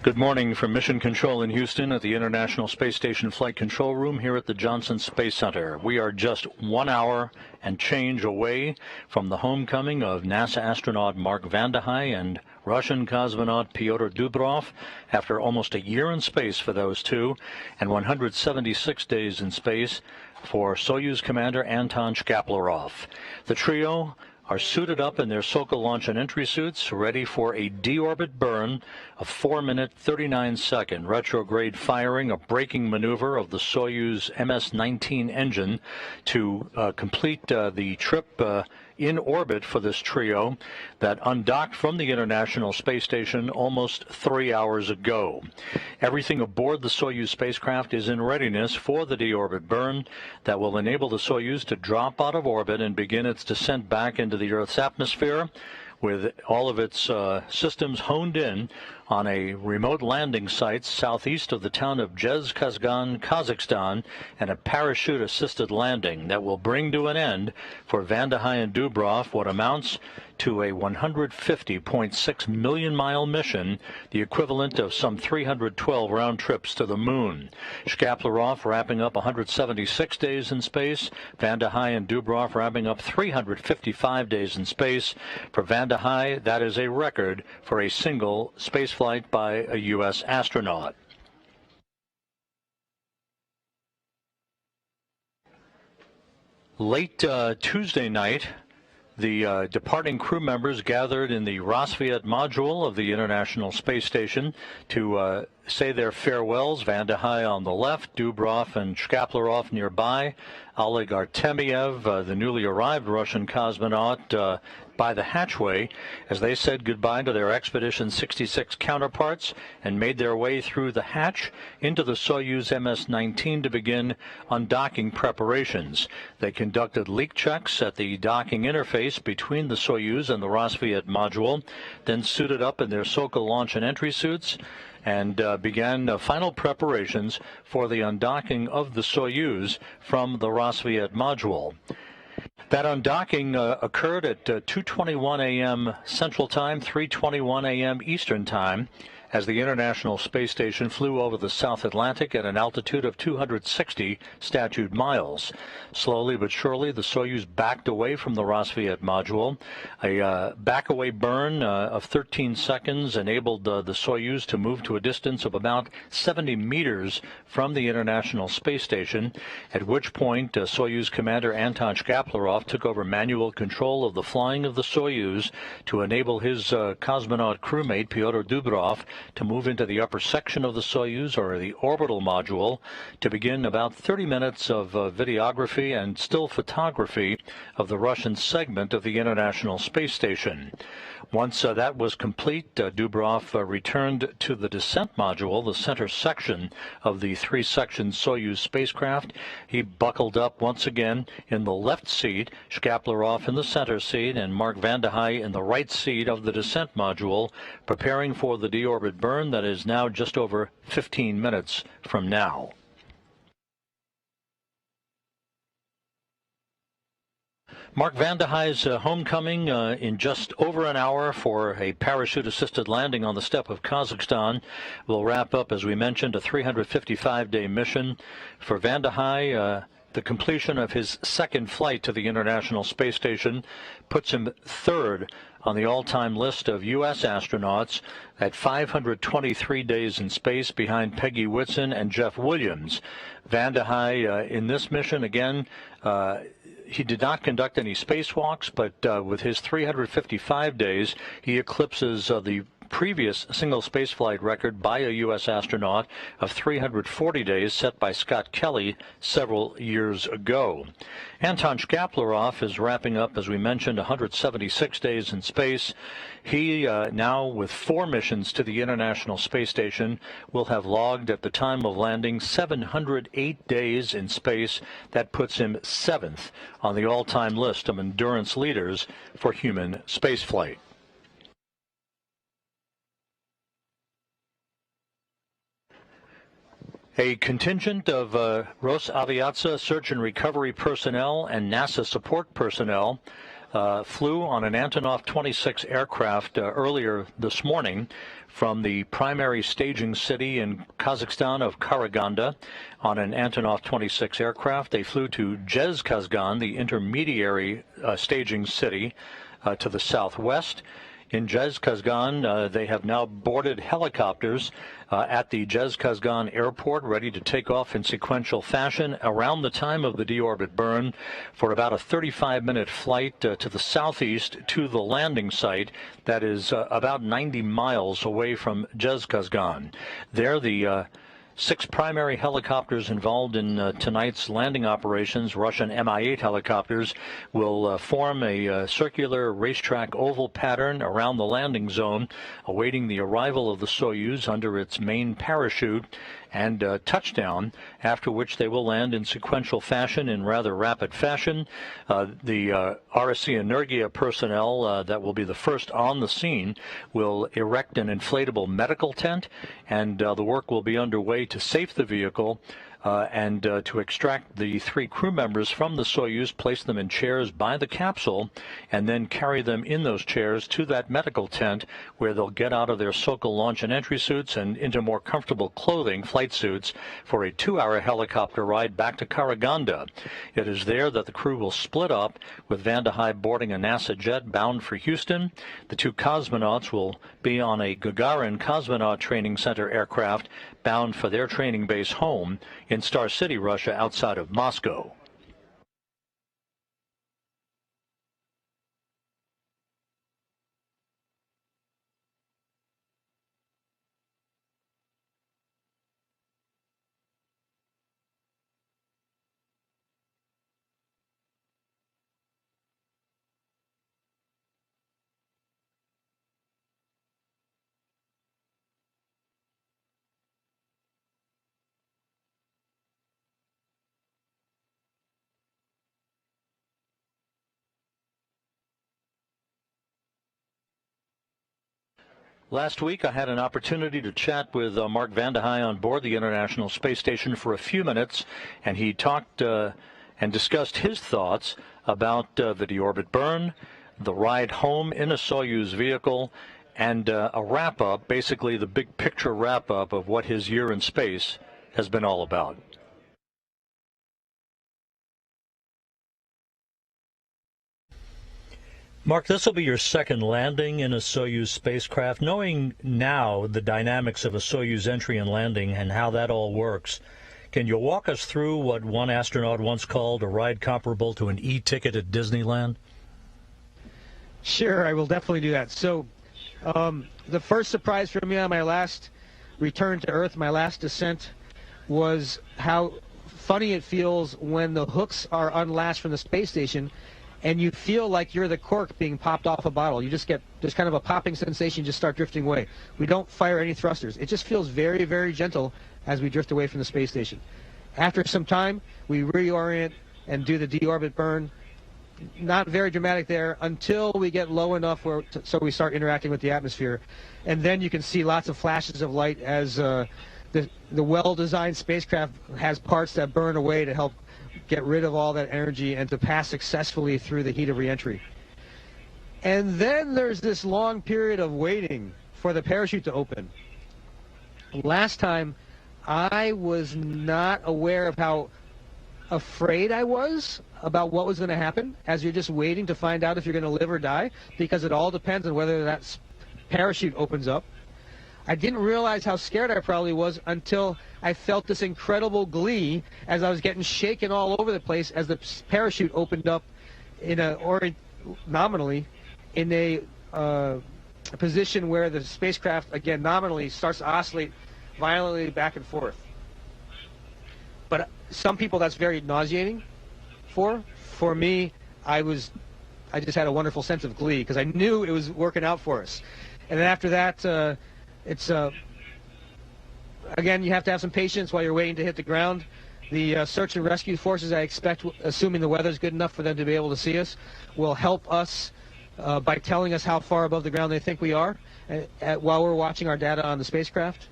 Good morning from Mission Control in Houston at the International Space Station Flight Control Room here at the Johnson Space Center. We are just 1 hour and change away from the homecoming of NASA astronaut Mark Vande Hei and Russian cosmonaut Pyotr Dubrov after almost a year in space for those two and 176 days in space for Soyuz commander Anton Shkaplerov. The trio are suited up in their Sokol launch and entry suits, ready for a deorbit burn, a 4-minute, 39-second retrograde firing, a braking maneuver of the Soyuz MS-19 engine to complete the trip in orbit for this trio that undocked from the International Space Station almost 3 hours ago. Everything aboard the Soyuz spacecraft is in readiness for the deorbit burn that will enable the Soyuz to drop out of orbit and begin its descent back into the Earth's atmosphere, with all of its systems honed in on a remote landing site southeast of the town of Dzhezkazgan, Kazakhstan, and a parachute-assisted landing that will bring to an end for Vande Hei and Dubrov what amounts to a 150.6 million-mile mission, the equivalent of some 312 round trips to the moon. Shkaplerov wrapping up 176 days in space, Vande Hei and Dubrov wrapping up 355 days in space. For Vande Hei, that is a record for a single spaceflight by a U.S. astronaut. Late Tuesday night, the departing crew members gathered in the Roscosmos module of the International Space Station to say their farewells. Vande Hei on the left, Dubrov and Shkaplerov nearby, Oleg Artemiev, the newly arrived Russian cosmonaut, by the hatchway as they said goodbye to their Expedition 66 counterparts and made their way through the hatch into the Soyuz MS-19 to begin undocking preparations. They conducted leak checks at the docking interface between the Soyuz and the Roscosmos module, then suited up in their Sokol launch and entry suits and began final preparations for the undocking of the Soyuz from the Roscosmos module. That undocking occurred at 2:21 a.m. Central Time, 3:21 a.m. Eastern Time, as the International Space Station flew over the South Atlantic at an altitude of 260 statute miles. Slowly but surely, the Soyuz backed away from the Roscosmos module. A back-away burn of 13 seconds enabled the Soyuz to move to a distance of about 70 meters from the International Space Station, at which point Soyuz commander Anton Shkaplerov took over manual control of the flying of the Soyuz to enable his cosmonaut crewmate Pyotr Dubrov to move into the upper section of the Soyuz, or the orbital module, to begin about 30 minutes of videography and still photography of the Russian segment of the International Space Station. Once that was complete, Dubrov returned to the descent module, the center section of the three-section Soyuz spacecraft. He buckled up once again in the left seat, Shkaplerov in the center seat, and Mark Vande Hei in the right seat of the descent module, preparing for the deorbit burn that is now just over 15 minutes from now. Mark Vande Hei's homecoming in just over an hour for a parachute-assisted landing on the steppe of Kazakhstan will wrap up, as we mentioned, a 355-day mission. For Vande Hei, the completion of his second flight to the International Space Station puts him third on the all-time list of U.S. astronauts at 523 days in space, behind Peggy Whitson and Jeff Williams. Vande Hei in this mission, again, he did not conduct any spacewalks, but with his 355 days, he eclipses the previous single spaceflight record by a U.S. astronaut of 340 days set by Scott Kelly several years ago. Anton Shkaplerov is wrapping up, as we mentioned, 176 days in space. He, now with 4 missions to the International Space Station, will have logged at the time of landing 708 days in space. That puts him 7th on the all-time list of endurance leaders for human spaceflight. A contingent of Rosaviatsa search and recovery personnel and NASA support personnel flew on an Antonov 26 aircraft earlier this morning from the primary staging city in Kazakhstan of Karaganda on an Antonov 26 aircraft. They flew to Dzhezkazgan, the intermediary staging city to the southwest. In Dzhezkazgan, they have now boarded helicopters at the Dzhezkazgan airport, ready to take off in sequential fashion around the time of the deorbit burn for about a 35-minute flight to the southeast to the landing site that is about 90 miles away from Dzhezkazgan. There, the 6 primary helicopters involved in tonight's landing operations, Russian Mi-8 helicopters, will form a circular racetrack oval pattern around the landing zone, awaiting the arrival of the Soyuz under its main parachute and touchdown, after which they will land in sequential fashion, in rather rapid fashion. The RSC Energia personnel that will be the first on the scene will erect an inflatable medical tent, and the work will be underway to safe the vehicle and to extract the 3 crew members from the Soyuz, place them in chairs by the capsule, and then carry them in those chairs to that medical tent where they'll get out of their Sokol launch and entry suits and into more comfortable clothing, flight suits, for a 2-hour helicopter ride back to Karaganda. It is there that the crew will split up, with Vande Hei boarding a NASA jet bound for Houston. The 2 cosmonauts will be on a Gagarin Cosmonaut Training Center aircraft bound for their training base home in Star City, Russia, outside of Moscow. Last week, I had an opportunity to chat with Mark Vande Hei on board the International Space Station for a few minutes, and he talked and discussed his thoughts about the deorbit burn, the ride home in a Soyuz vehicle, and a wrap-up, basically the big picture wrap-up of what his year in space has been all about. Mark, this will be your second landing in a Soyuz spacecraft. Knowing now the dynamics of a Soyuz entry and landing and how that all works, can you walk us through what one astronaut once called a ride comparable to an e-ticket at Disneyland? Sure, I will definitely do that. So the first surprise for me on my last return to Earth, my last descent, was how funny it feels when the hooks are unlatched from the space station and you feel like you're the cork being popped off a bottle. You just get, there's kind of a popping sensation, just start drifting away. We don't fire any thrusters. It just feels very, very gentle as we drift away from the space station. After some time, we reorient and do the deorbit burn. Not very dramatic there until we get low enough where so we start interacting with the atmosphere. And then you can see lots of flashes of light as the well-designed spacecraft has parts that burn away to help get rid of all that energy and to pass successfully through the heat of reentry. And then there's this long period of waiting for the parachute to open. Last time, I was not aware of how afraid I was about what was going to happen as you're just waiting to find out if you're going to live or die, because it all depends on whether that parachute opens up. I didn't realize how scared I probably was until I felt this incredible glee as I was getting shaken all over the place as the parachute opened up in nominally in a position where the spacecraft, again, nominally starts to oscillate violently back and forth. But some people that's very nauseating for. For me, I just had a wonderful sense of glee because I knew it was working out for us. And then after that, again, you have to have some patience while you're waiting to hit the ground. The search and rescue forces, I expect, assuming the weather's good enough for them to be able to see us, will help us by telling us how far above the ground they think we are while we're watching our data on the spacecraft.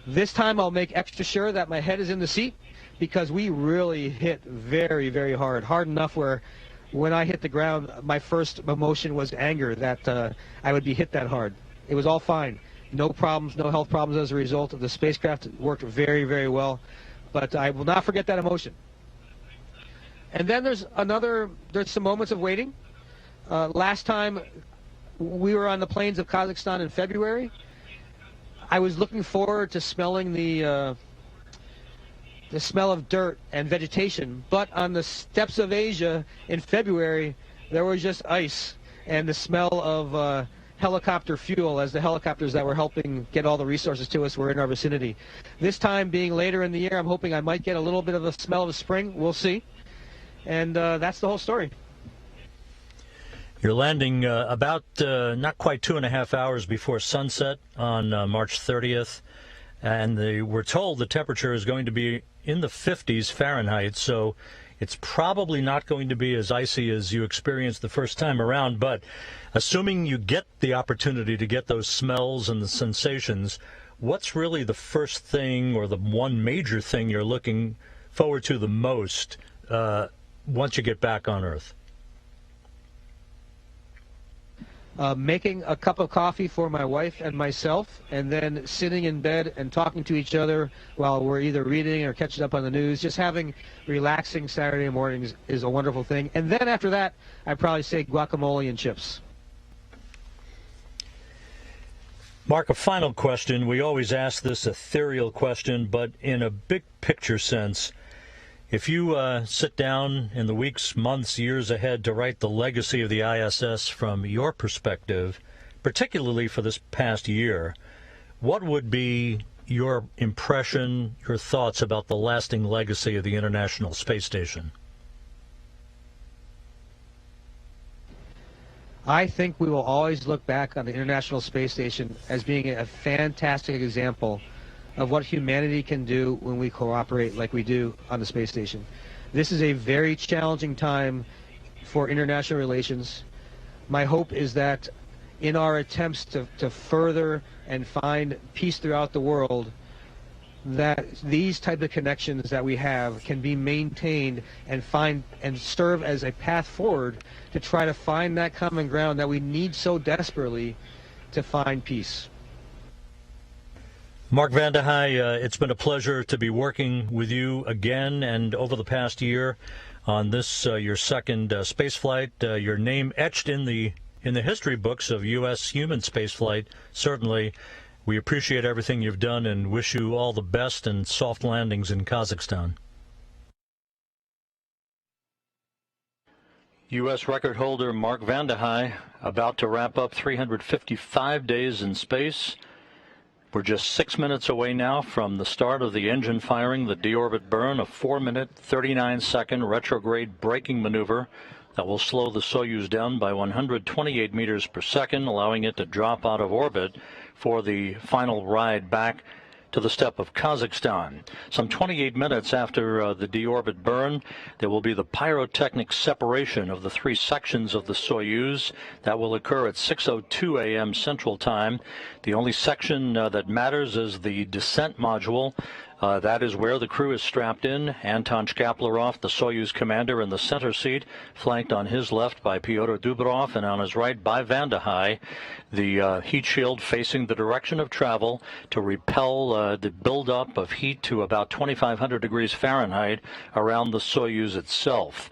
This time I'll make extra sure that my head is in the seat because we really hit very, very hard enough where when I hit the ground, my first emotion was anger that I would be hit that hard. It was all fine. No problems, no health problems as a result. The spacecraft worked very, very well. But I will not forget that emotion. And then there's some moments of waiting. Last time we were on the plains of Kazakhstan in February, I was looking forward to smelling the smell of dirt and vegetation. But on the steppes of Asia in February, there was just ice and the smell of helicopter fuel, as the helicopters that were helping get all the resources to us were in our vicinity. This time being later in the year, I'm hoping I might get a little bit of a smell of spring. We'll see. And that's the whole story. You're landing about not quite 2.5 hours before sunset on March 30th, and we're told the temperature is going to be in the 50s Fahrenheit, so it's probably not going to be as icy as you experienced the first time around. But assuming you get the opportunity to get those smells and the sensations, what's really the first thing or the one major thing you're looking forward to the most once you get back on Earth? Making a cup of coffee for my wife and myself, and then sitting in bed and talking to each other while we're either reading or catching up on the news. Just having relaxing Saturday mornings is a wonderful thing. And then after that, I'd probably say guacamole and chips. Mark, a final question. We always ask this ethereal question, but in a big picture sense, if you sit down in the weeks, months, years ahead to write the legacy of the ISS from your perspective, particularly for this past year, what would be your impression, your thoughts about the lasting legacy of the International Space Station? I think we will always look back on the International Space Station as being a fantastic example of what humanity can do when we cooperate like we do on the space station. This is a very challenging time for international relations. My hope is that in our attempts to further and find peace throughout the world, that these type of connections that we have can be maintained and find and serve as a path forward to try to find that common ground that we need so desperately to find peace. Mark Vande Hei, it's been a pleasure to be working with you again and over the past year on this, your second space flight. Your name etched in the history books of U.S. human spaceflight. Certainly, we appreciate everything you've done and wish you all the best and soft landings in Kazakhstan. U.S. record holder Mark Vande Hei about to wrap up 355 days in space. We're just 6 minutes away now from the start of the engine firing, the deorbit burn, a 4-minute, 39-second retrograde braking maneuver that will slow the Soyuz down by 128 meters per second, allowing it to drop out of orbit for the final ride back to the steppe of Kazakhstan. Some 28 minutes after the deorbit burn, there will be the pyrotechnic separation of the three sections of the Soyuz. That will occur at 6:02 a.m. Central Time. The only section that matters is the descent module. That is where the crew is strapped in. Anton Shkaplerov, the Soyuz commander, in the center seat, flanked on his left by Pyotr Dubrov and on his right by Vande Hei. The heat shield facing the direction of travel to repel the buildup of heat to about 2,500 degrees Fahrenheit around the Soyuz itself.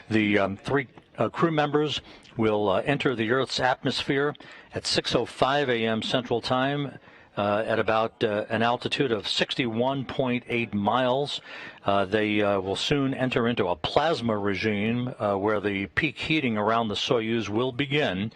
The three crew members will enter the Earth's atmosphere at 6:05 a.m. Central Time. At about an altitude of 61.8 miles. They will soon enter into a plasma regime where the peak heating around the Soyuz will begin.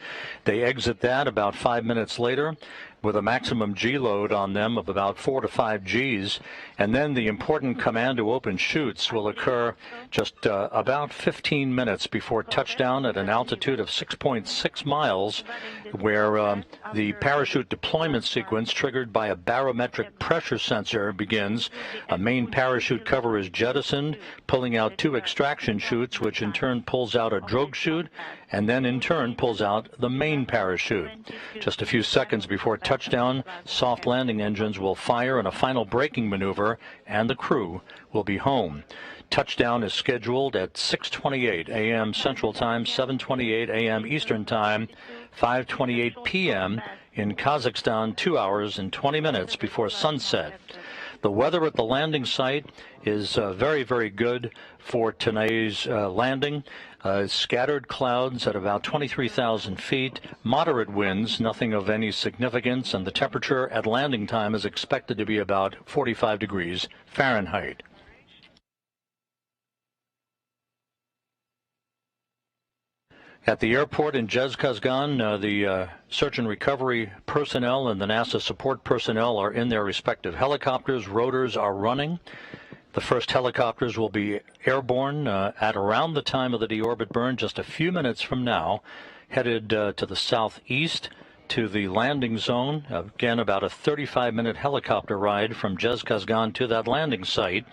They exit that about 5 minutes later with a maximum G load on them of about 4 to 5 Gs, and then the important command to open chutes will occur just about 15 minutes before touchdown at an altitude of 6.6 miles, where the parachute deployment sequence triggered by a barometric pressure sensor begins. A main parachute cover is jettisoned, pulling out 2 extraction chutes, which in turn pulls out a drogue chute, and then in turn pulls out the main parachute. Just a few seconds before touchdown, soft landing engines will fire in a final braking maneuver, and the crew will be home. touchdown is scheduled at 6:28 a.m. Central Time, 7:28 a.m. Eastern Time, 5:28 p.m. in Kazakhstan, 2 hours and 20 minutes before sunset. The weather at the landing site is very, very good for today's landing. Scattered clouds at about 23,000 feet, moderate winds, nothing of any significance, and the temperature at landing time is expected to be about 45 degrees Fahrenheit. At the airport in Dzhezkazgan, the search and recovery personnel and the NASA support personnel are in their respective helicopters. Rotors are running. The first helicopters will be airborne at around the time of the deorbit burn, just a few minutes from now, headed to the southeast to the landing zone. Again, about a 35-minute helicopter ride from Dzhezkazgan to that landing site.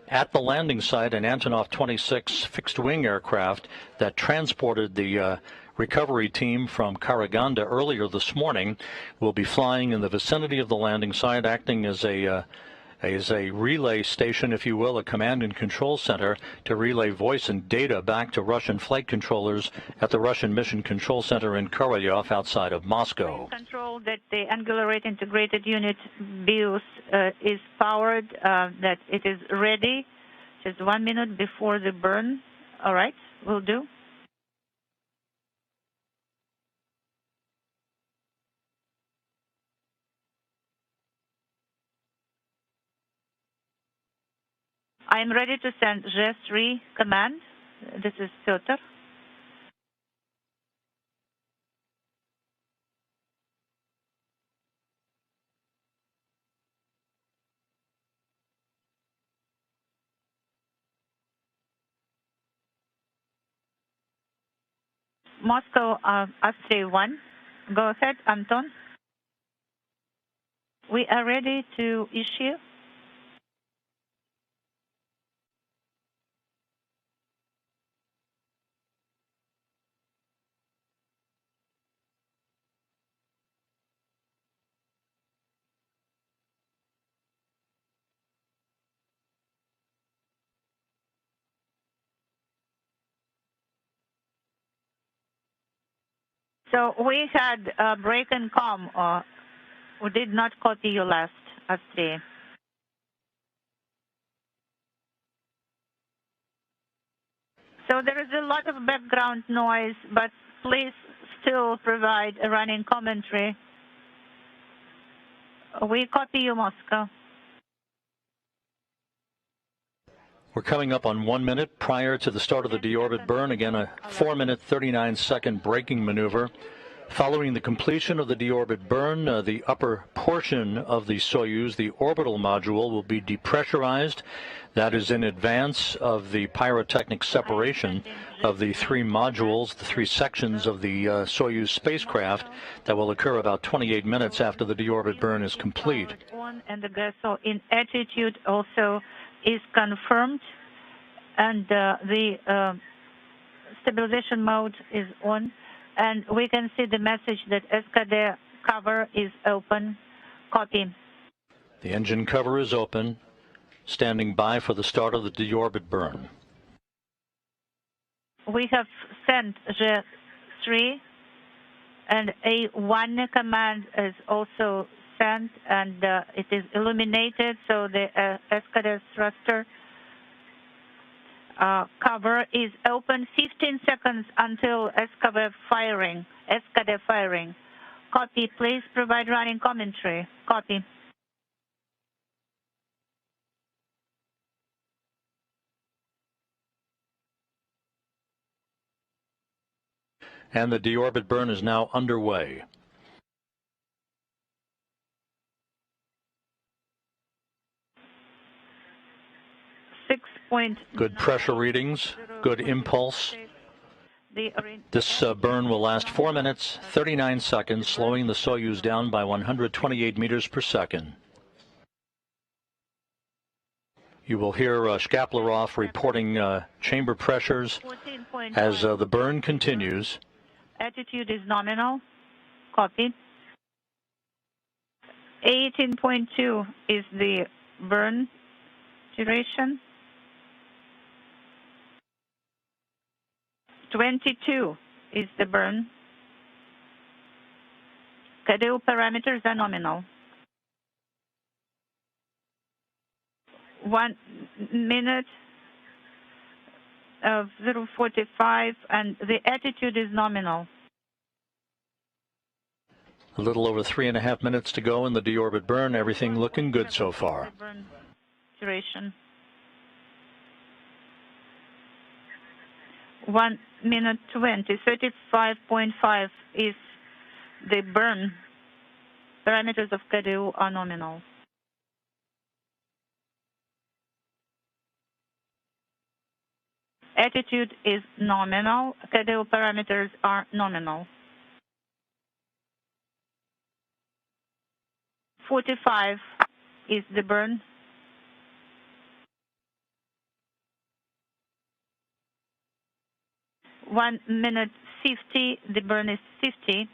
At the landing site, an Antonov 26 fixed-wing aircraft that transported the recovery team from Karaganda earlier this morning will be flying in the vicinity of the landing site, acting as a relay station, if you will, a command and control center to relay voice and data back to Russian flight controllers at the Russian Mission Control Center in Korolyov outside of Moscow. Control that the Angular Rate Integrated Unit BIOS is powered, that it is ready just 1 minute before the burn. All right, will do. I'm ready to send Dzhezkazgan command. This is Pyotr. Moscow, Astray 1. Go ahead, Anton. We are ready to issue. So we had a break in comm. We did not copy you last, Astray. So there is a lot of background noise, but please still provide a running commentary. We copy you, Moscow. We're coming up on 1 minute prior to the start of the deorbit burn. Again, a 4-minute, 39-second braking maneuver. Following the completion of the deorbit burn, the upper portion of the Soyuz, the orbital module, will be depressurized. That is in advance of the pyrotechnic separation of the three modules, the three sections of the Soyuz spacecraft that will occur about 28 minutes after the deorbit burn is complete. And the gas in attitude also is confirmed, and the stabilization mode is on, and we can see the message that SKD cover is open. Copy. The engine cover is open, standing by for the start of the deorbit burn. We have sent G3, and A1 command is also sent, and it is illuminated, so the SKD thruster cover is open. 15 seconds until SKD firing. Copy. Please provide running commentary. Copy. And the deorbit burn is now underway. Good pressure readings, good impulse. This burn will last 4 minutes, 39 seconds, slowing the Soyuz down by 128 meters per second. You will hear Shkaplerov reporting chamber pressures as the burn continues. Attitude is nominal. Copy. 18.2 is the burn duration. -22 is the burn. KDU parameters are nominal. 1 minute of 0:45, and the attitude is nominal. A little over 3.5 minutes to go in the deorbit burn. Everything looking good so far. Burn duration. 1 minute 20, 35.5 is the burn. Parameters of KDU are nominal. Attitude is nominal. KDU parameters are nominal. 45 is the burn. One minute 50, the burn is 50.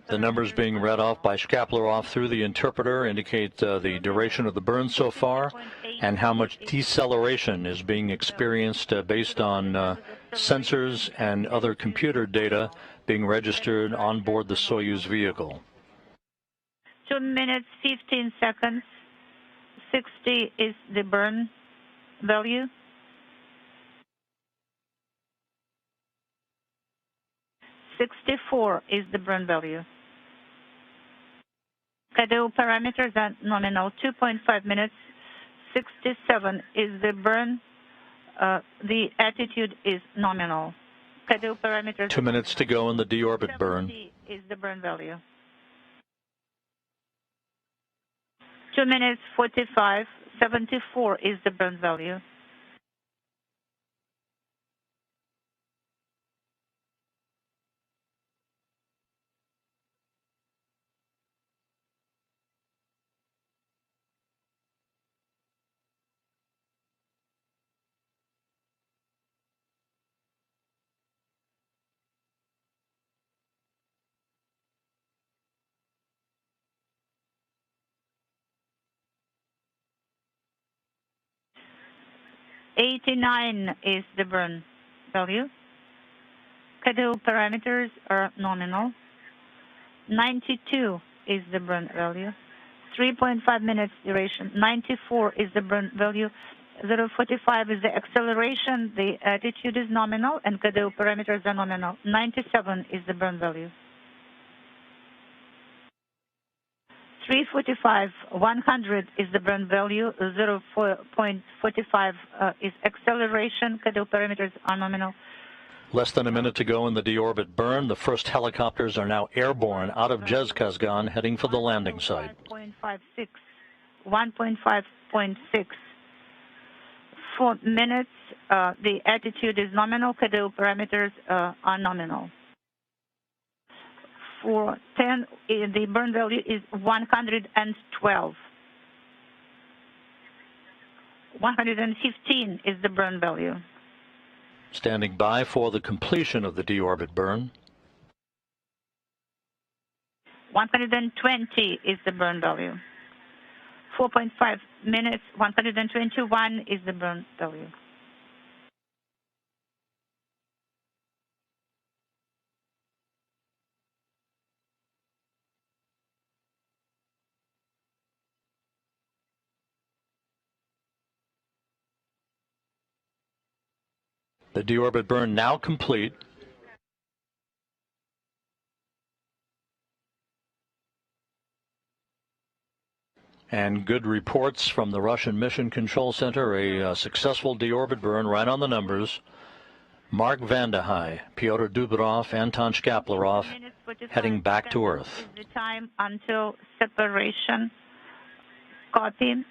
The numbers being read off by Shkaplerov through the interpreter indicate the duration of the burn so far and how much deceleration is being experienced based on sensors and other computer data being registered on board the Soyuz vehicle. 2 minutes 15 seconds. 60 is the burn value. 64 is the burn value. KDU parameters are nominal. 2.5 minutes. 67 is the burn. The attitude is nominal. KDU parameters. 2 minutes to go in the deorbit burn. Is the burn value. 2 minutes 45. 74 is the burn value. $89 is the burn value. KDU parameters are nominal. 92 is the burn value. 3.5 minutes duration. 94 is the burn value. 0:45 is the acceleration. The attitude is nominal, and KDU parameters are nominal. 97 is the burn value. 3:45, 100 is the burn value. 0.45 is acceleration. KDU parameters are nominal. Less than a minute to go in the deorbit burn. The first helicopters are now airborne out of Dzhezkazgan, heading for the landing site. 1.5.6. 4 minutes. The attitude is nominal. KDU parameters are nominal. 4:10, the burn value is 112. 115 is the burn value. Standing by for the completion of the deorbit burn. 120 is the burn value. 4.5 minutes, 121 is the burn value. The deorbit burn now complete. And good reports from the Russian Mission Control Center, a successful deorbit burn right on the numbers. Mark Vande Hei, Pyotr Dubrov, Anton Shkaplerov heading back to Earth. Is the time until separation. Copy.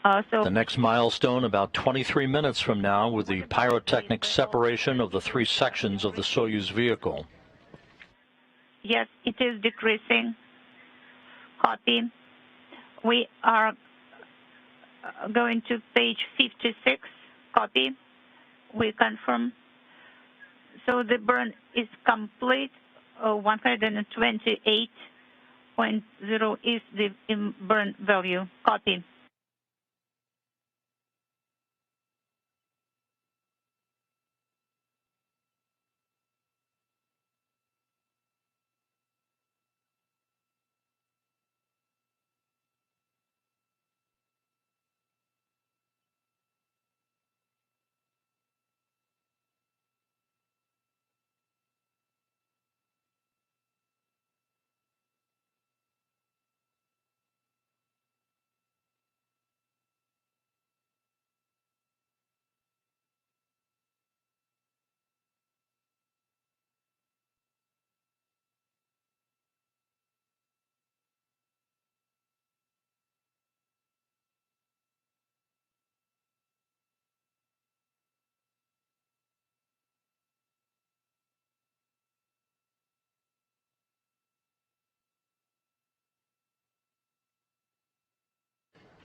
The next milestone about 23 minutes from now with the pyrotechnic separation of the three sections of the Soyuz vehicle. Yes, it is decreasing. Copy. We are going to page 56. Copy. We confirm. So the burn is complete. 128.0 is the burn value. Copy.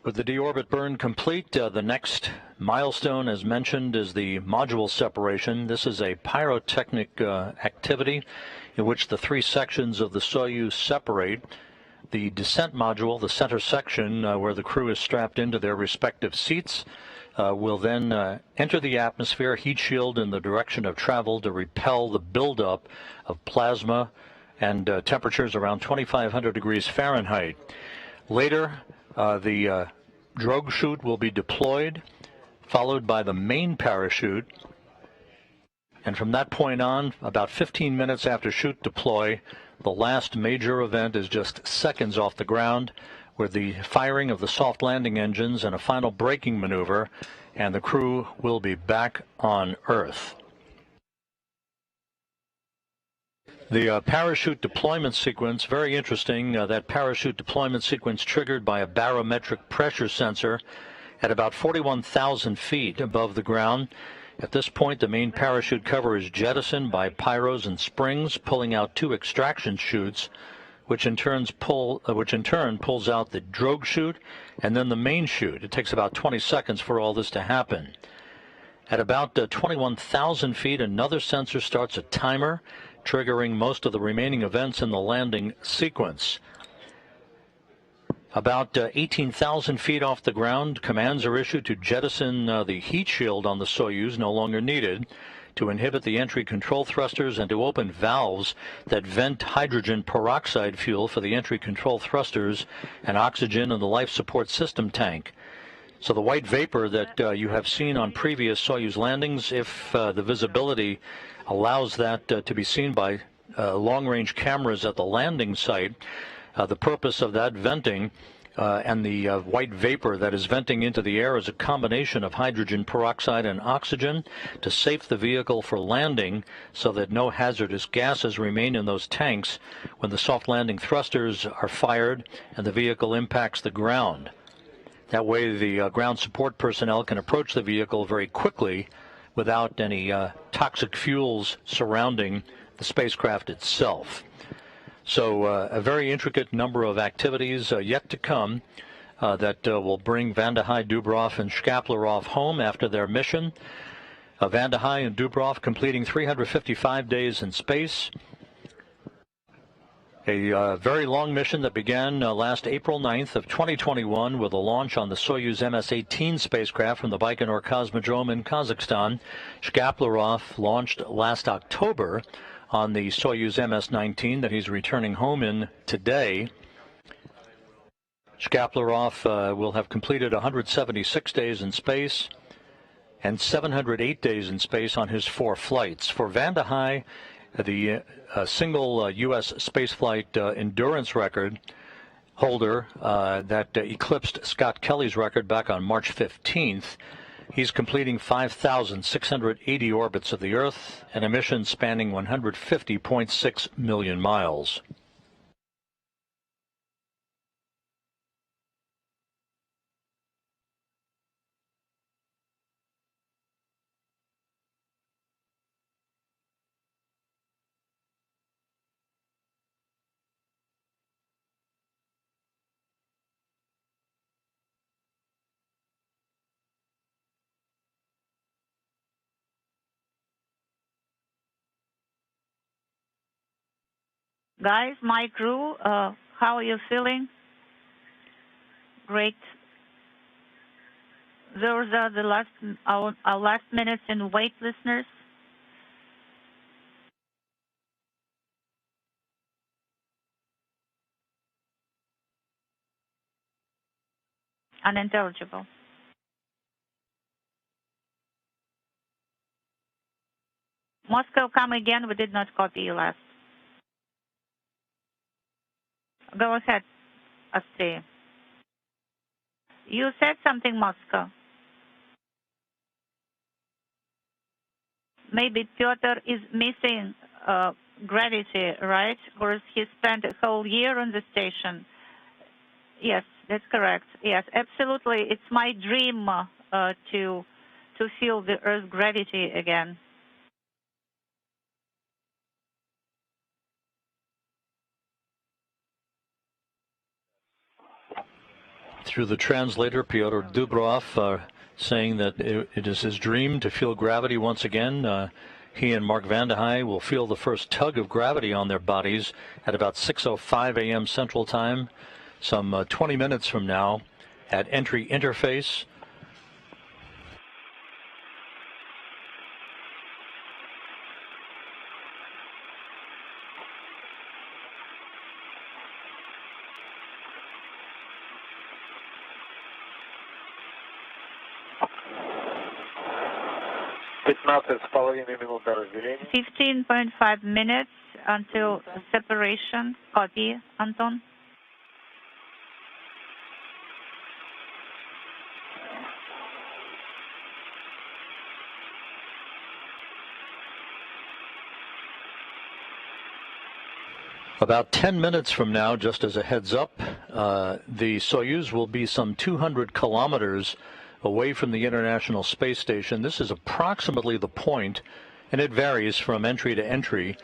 With the deorbit burn complete, the next milestone, as mentioned, is the module separation. This is a pyrotechnic activity in which the three sections of the Soyuz separate. The descent module, the center section where the crew is strapped into their respective seats, will then enter the atmosphere, heat shield in the direction of travel to repel the buildup of plasma and temperatures around 2,500 degrees Fahrenheit. Later, the drogue chute will be deployed, followed by the main parachute. And from that point on, about 15 minutes after chute deploy, the last major event is just seconds off the ground, with the firing of the soft landing engines and a final braking maneuver, and the crew will be back on Earth. The parachute deployment sequence, very interesting. That parachute deployment sequence triggered by a barometric pressure sensor at about 41,000 feet above the ground. At this point, the main parachute cover is jettisoned by pyros and springs, pulling out two extraction chutes, which in turn pulls out the drogue chute and then the main chute. It takes about 20 seconds for all this to happen. At about 21,000 feet, another sensor starts a timer, triggering most of the remaining events in the landing sequence. About 18,000 feet off the ground, commands are issued to jettison the heat shield on the Soyuz, no longer needed, to inhibit the entry control thrusters and to open valves that vent hydrogen peroxide fuel for the entry control thrusters and oxygen in the life support system tank. So the white vapor that you have seen on previous Soyuz landings, if the visibility allows that to be seen by long-range cameras at the landing site, the purpose of that venting and the white vapor that is venting into the air is a combination of hydrogen peroxide and oxygen to safe the vehicle for landing so that no hazardous gases remain in those tanks when the soft landing thrusters are fired and the vehicle impacts the ground. That way the ground support personnel can approach the vehicle very quickly without any toxic fuels surrounding the spacecraft itself. So a very intricate number of activities yet to come that will bring Vande Hei, Dubrov, and Shkaplerov home after their mission. Vande Hei and Dubrov completing 355 days in space. A very long mission that began last April 9th of 2021 with a launch on the Soyuz MS-18 spacecraft from the Baikonur Cosmodrome in Kazakhstan. Shkaplerov launched last October on the Soyuz MS-19 that he's returning home in today. Shkaplerov will have completed 176 days in space and 708 days in space on his 4 flights. For Vande Hei, the single U.S. spaceflight endurance record holder that eclipsed Scott Kelly's record back on March 15th. He's completing 5,680 orbits of the Earth and a mission spanning 150.6 million miles. Guys, my crew, how are you feeling? Great. Those are the our last minutes in wait, listeners. Unintelligible. Moscow, come again. We did not copy you last. Go ahead, Astrid. You said something, Moscow. Maybe Pyotr is missing gravity, right? Or he spent a whole year on the station. Yes, that's correct. Yes, absolutely. It's my dream to feel the Earth's gravity again. through the translator, Pyotr Dubrov, saying that it is his dream to feel gravity once again. He and Mark Vande Hei will feel the first tug of gravity on their bodies at about 6:05 a.m. Central Time, some 20 minutes from now, at entry interface. С половиной минут до разделения. 15.5 minutes until separation. Copy, Anton. About 10 minutes from now, just as a heads up, the Soyuz will be some 200 kilometers away from the International Space Station. This is approximately the point, and it varies from entry to entry,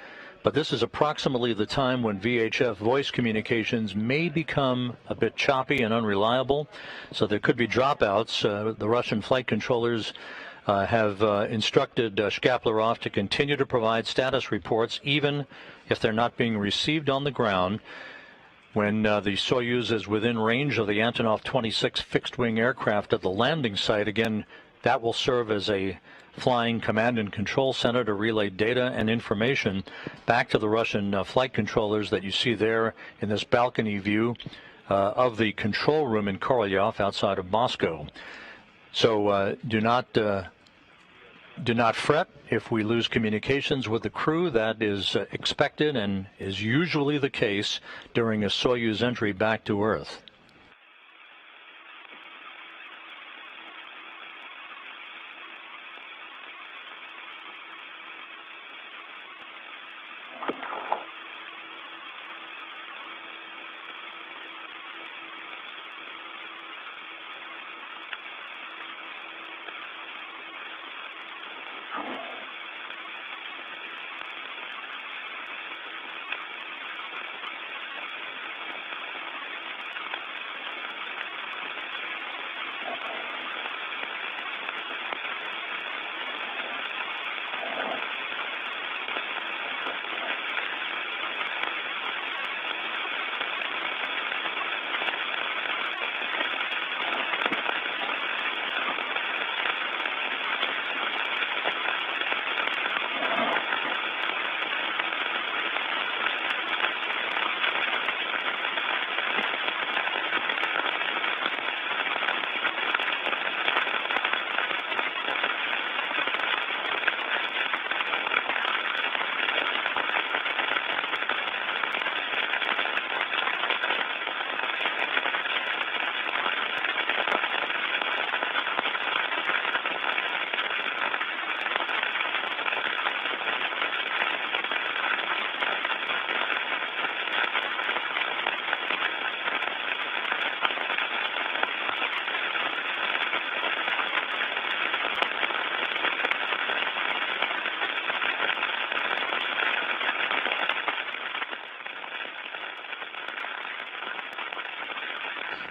but this is approximately the time when VHF voice communications may become a bit choppy and unreliable, so there could be dropouts. The Russian flight controllers have instructed Shkaplerov to continue to provide status reports even if they're not being received on the ground. When the Soyuz is within range of the Antonov 26 fixed-wing aircraft at the landing site, again, that will serve as a flying command and control center to relay data and information back to the Russian flight controllers that you see there in this balcony view of the control room in Korolyov outside of Moscow. So do not fret if we lose communications with the crew. That is expected and is usually the case during a Soyuz entry back to Earth.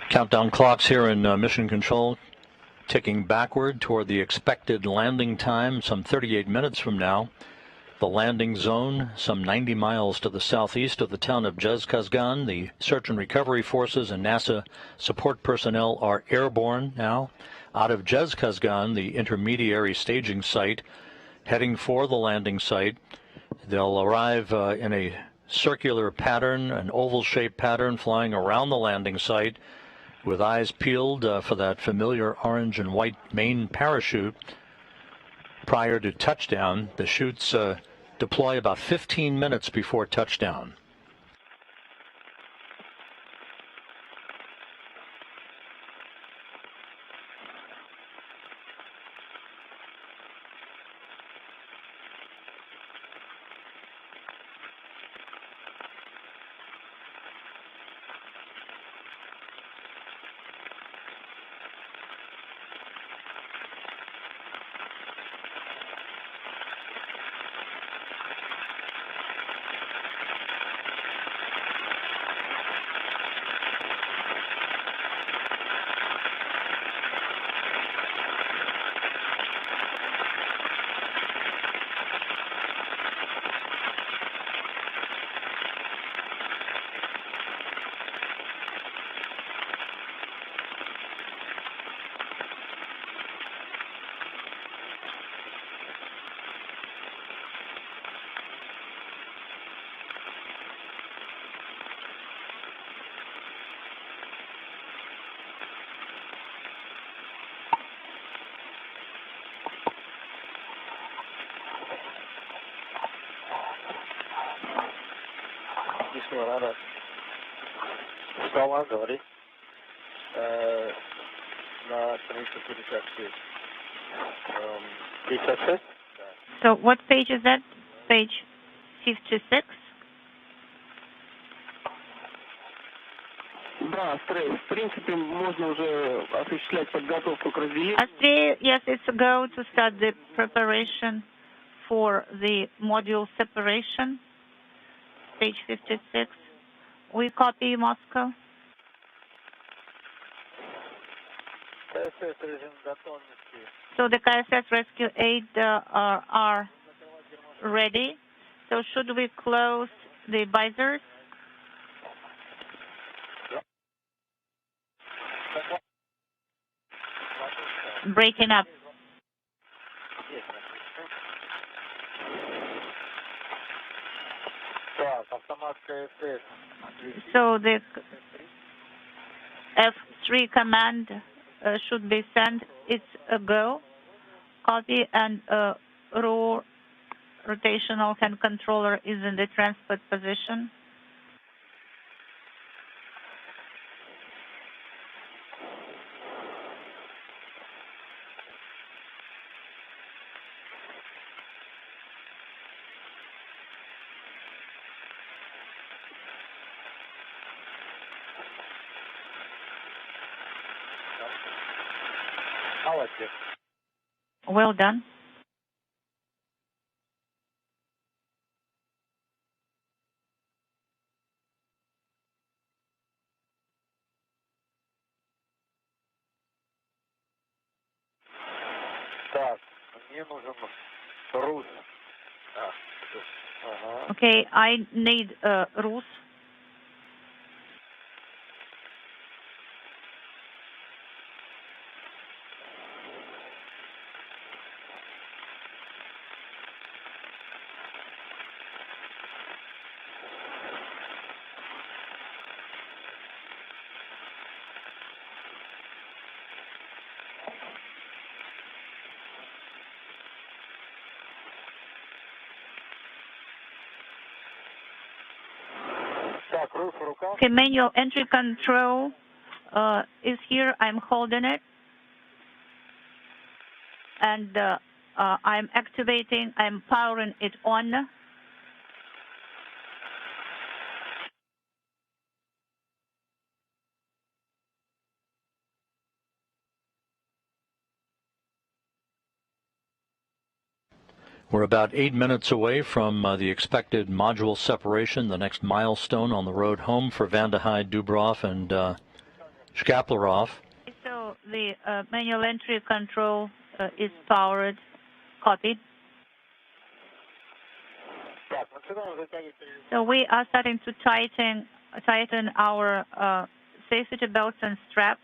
Countdown clocks here in Mission Control ticking backward toward the expected landing time some 38 minutes from now. The landing zone some 90 miles to the southeast of the town of Dzhezkazgan. The search and recovery forces and NASA support personnel are airborne now out of Dzhezkazgan, the intermediary staging site, heading for the landing site. They'll arrive in a circular pattern, an oval-shaped pattern, flying around the landing site with eyes peeled for that familiar orange and white main parachute. Prior to touchdown, the chutes deploy about 15 minutes before touchdown. Скала, говори. На 356. 56? So what page is that? Page 56? Да, в принципе, можно уже осуществлять подготовку к разделению. Astray, yes, it's a go to start the preparation for the module separation. Page 56. We copy Moscow. So the KSS Rescue 8 are ready. So should we close the visors? Breaking up. So the F3 command should be sent. It's a go. Copy, and rotational hand controller is in the transport position. Well done. Так, мне нужен Рус. Okay, I need Rus. Okay, manual entry control is here. I'm holding it. And I'm activating, I'm powering it on. We're about 8 minutes away from the expected module separation, the next milestone on the road home for Vande Hei, Dubrov, and Shkaplerov. So the manual entry control is powered. Copy. So we are starting to tighten our safety belts and straps.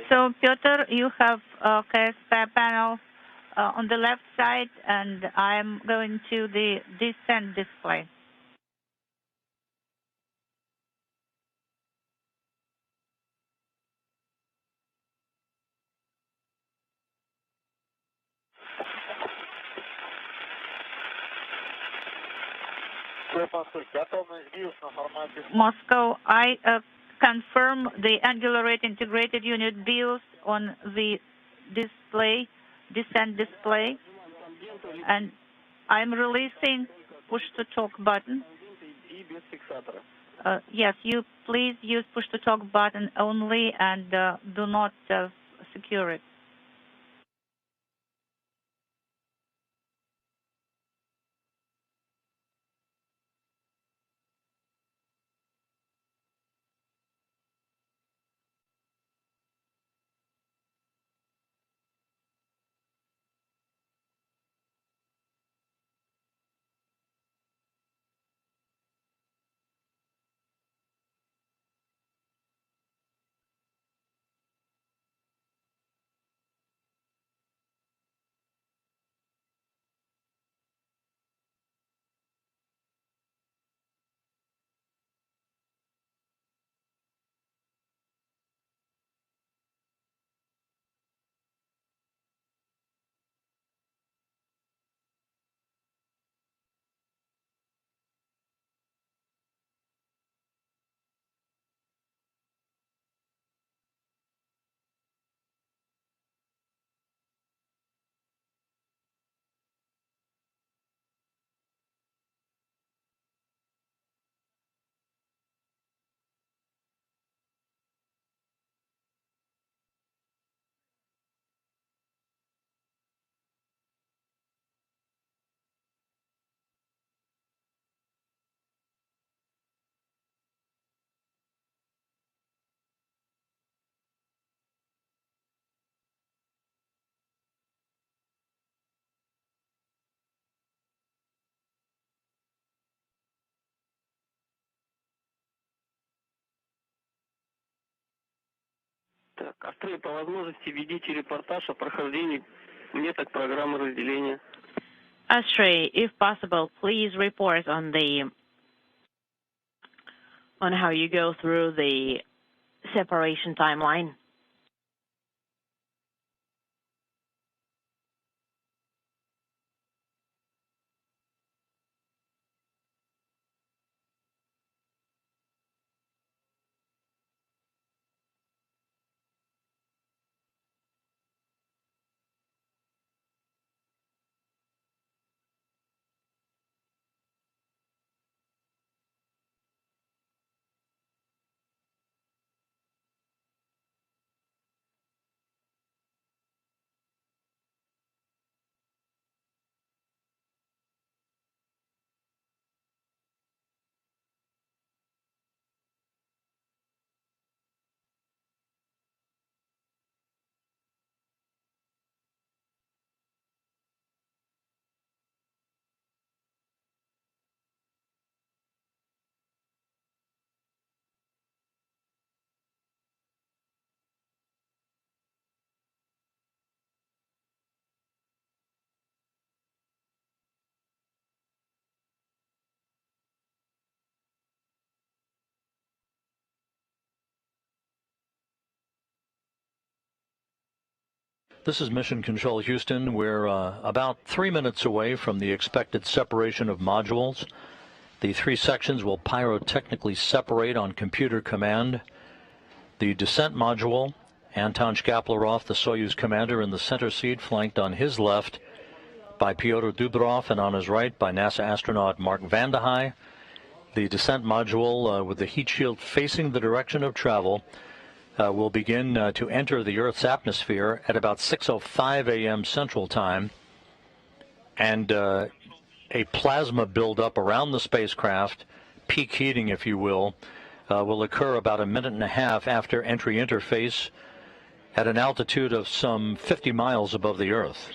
So, Pyotr, you have KSP panel on the left side, and I'm going to the descent display. Moscow, I confirm the angular rate integrated unit BIOS on the display, descent display, and I'm releasing push-to-talk button. Yes, you please use push-to-talk button only and do not secure it. Настрой по возможности ведите репортаж о прохождении меток программы разделения. Astray, if possible, please report on how you go through the separation timeline. This is Mission Control Houston. We're about 3 minutes away from the expected separation of modules. The three sections will pyrotechnically separate on computer command. The descent module, Anton Shkaplerov, the Soyuz commander, in the center seat, flanked on his left by Pyotr Dubrov and on his right by NASA astronaut Mark Vande Hei. The descent module, with the heat shield facing the direction of travel, will begin to enter the Earth's atmosphere at about 6:05 a.m. Central Time, and a plasma buildup around the spacecraft, peak heating, if you will occur about a minute and a half after entry interface at an altitude of some 50 miles above the Earth.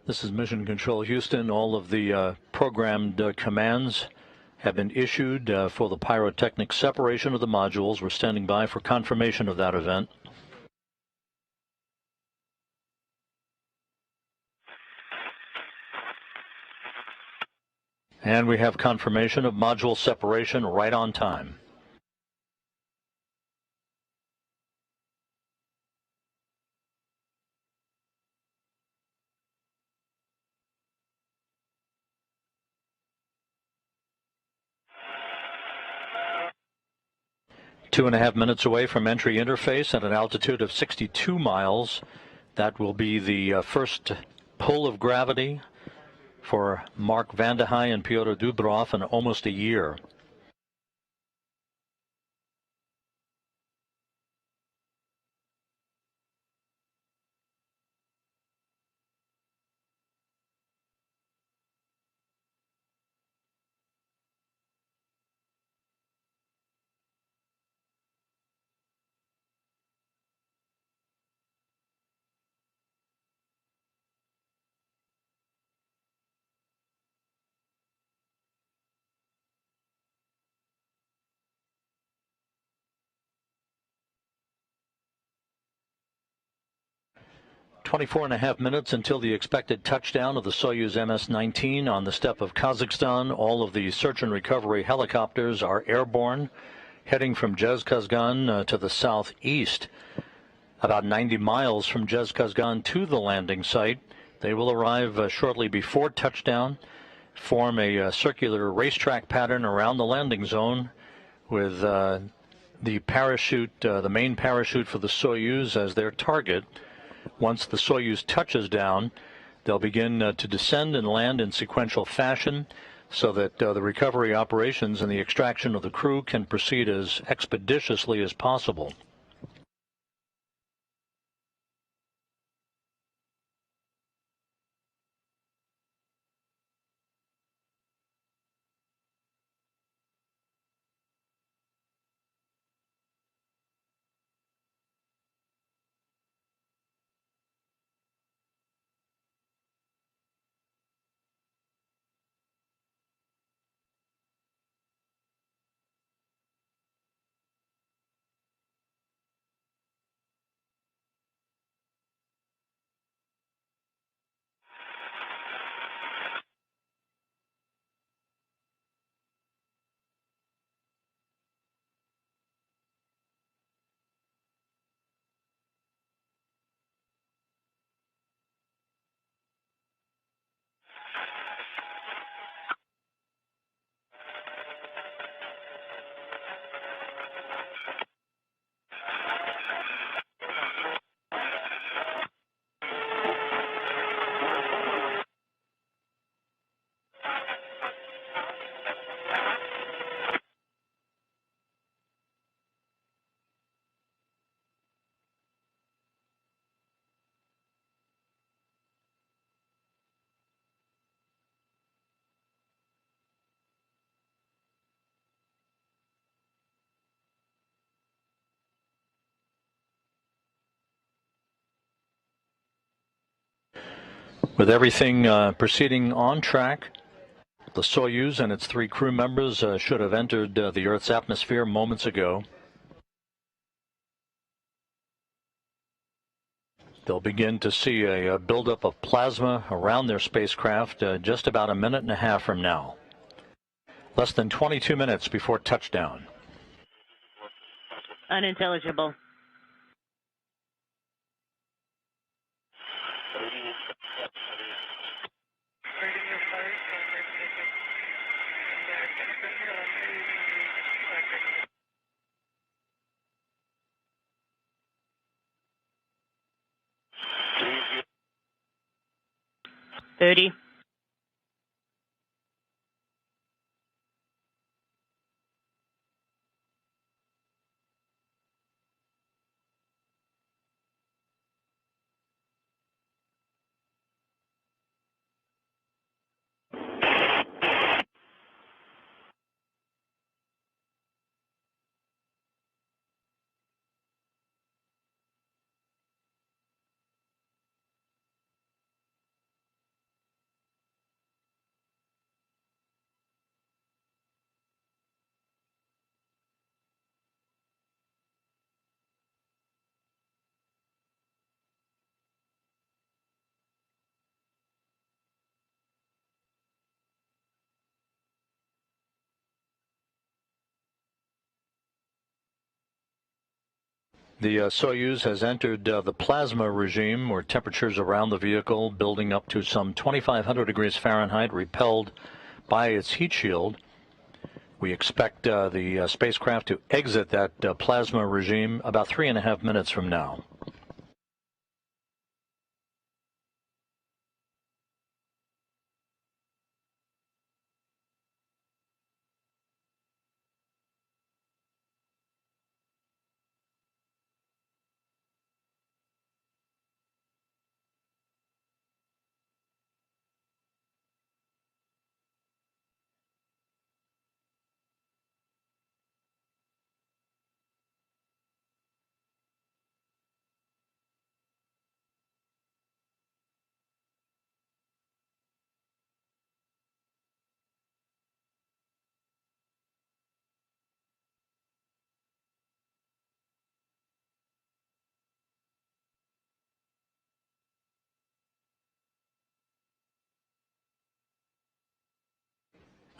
This is Mission Control Houston. All of the programmed commands have been issued for the pyrotechnic separation of the modules. We're standing by for confirmation of that event. And we have confirmation of module separation right on time. Two and a half minutes away from entry interface at an altitude of 62 miles. That will be the first pull of gravity for Mark Vande Hei and Pyotr Dubrov in almost a year. 24 and a half minutes until the expected touchdown of the Soyuz MS-19 on the steppe of Kazakhstan. All of the search and recovery helicopters are airborne, heading from Dzhezkazgan to the southeast, about 90 miles from Dzhezkazgan to the landing site. They will arrive shortly before touchdown, form a circular racetrack pattern around the landing zone with the parachute, the main parachute for the Soyuz as their target. Once the Soyuz touches down, they'll begin to descend and land in sequential fashion so that the recovery operations and the extraction of the crew can proceed as expeditiously as possible. With everything proceeding on track, the Soyuz and its 3 crew members should have entered the Earth's atmosphere moments ago. They'll begin to see a buildup of plasma around their spacecraft just about a minute and a half from now. Less than 22 minutes before touchdown. Unintelligible. $30. The Soyuz has entered the plasma regime, where temperatures around the vehicle building up to some 2,500 degrees Fahrenheit, repelled by its heat shield. We expect the spacecraft to exit that plasma regime about 3.5 minutes from now.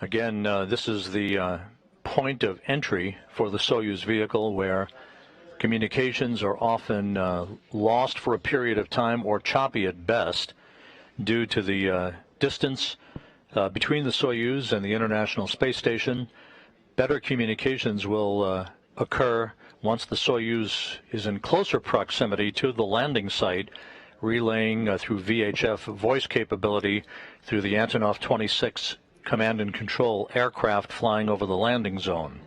Again, this is the point of entry for the Soyuz vehicle, where communications are often lost for a period of time, or choppy at best, due to the distance between the Soyuz and the International Space Station. Better communications will occur once the Soyuz is in closer proximity to the landing site, relaying through VHF voice capability through the Antonov 26 command and control aircraft flying over the landing zone.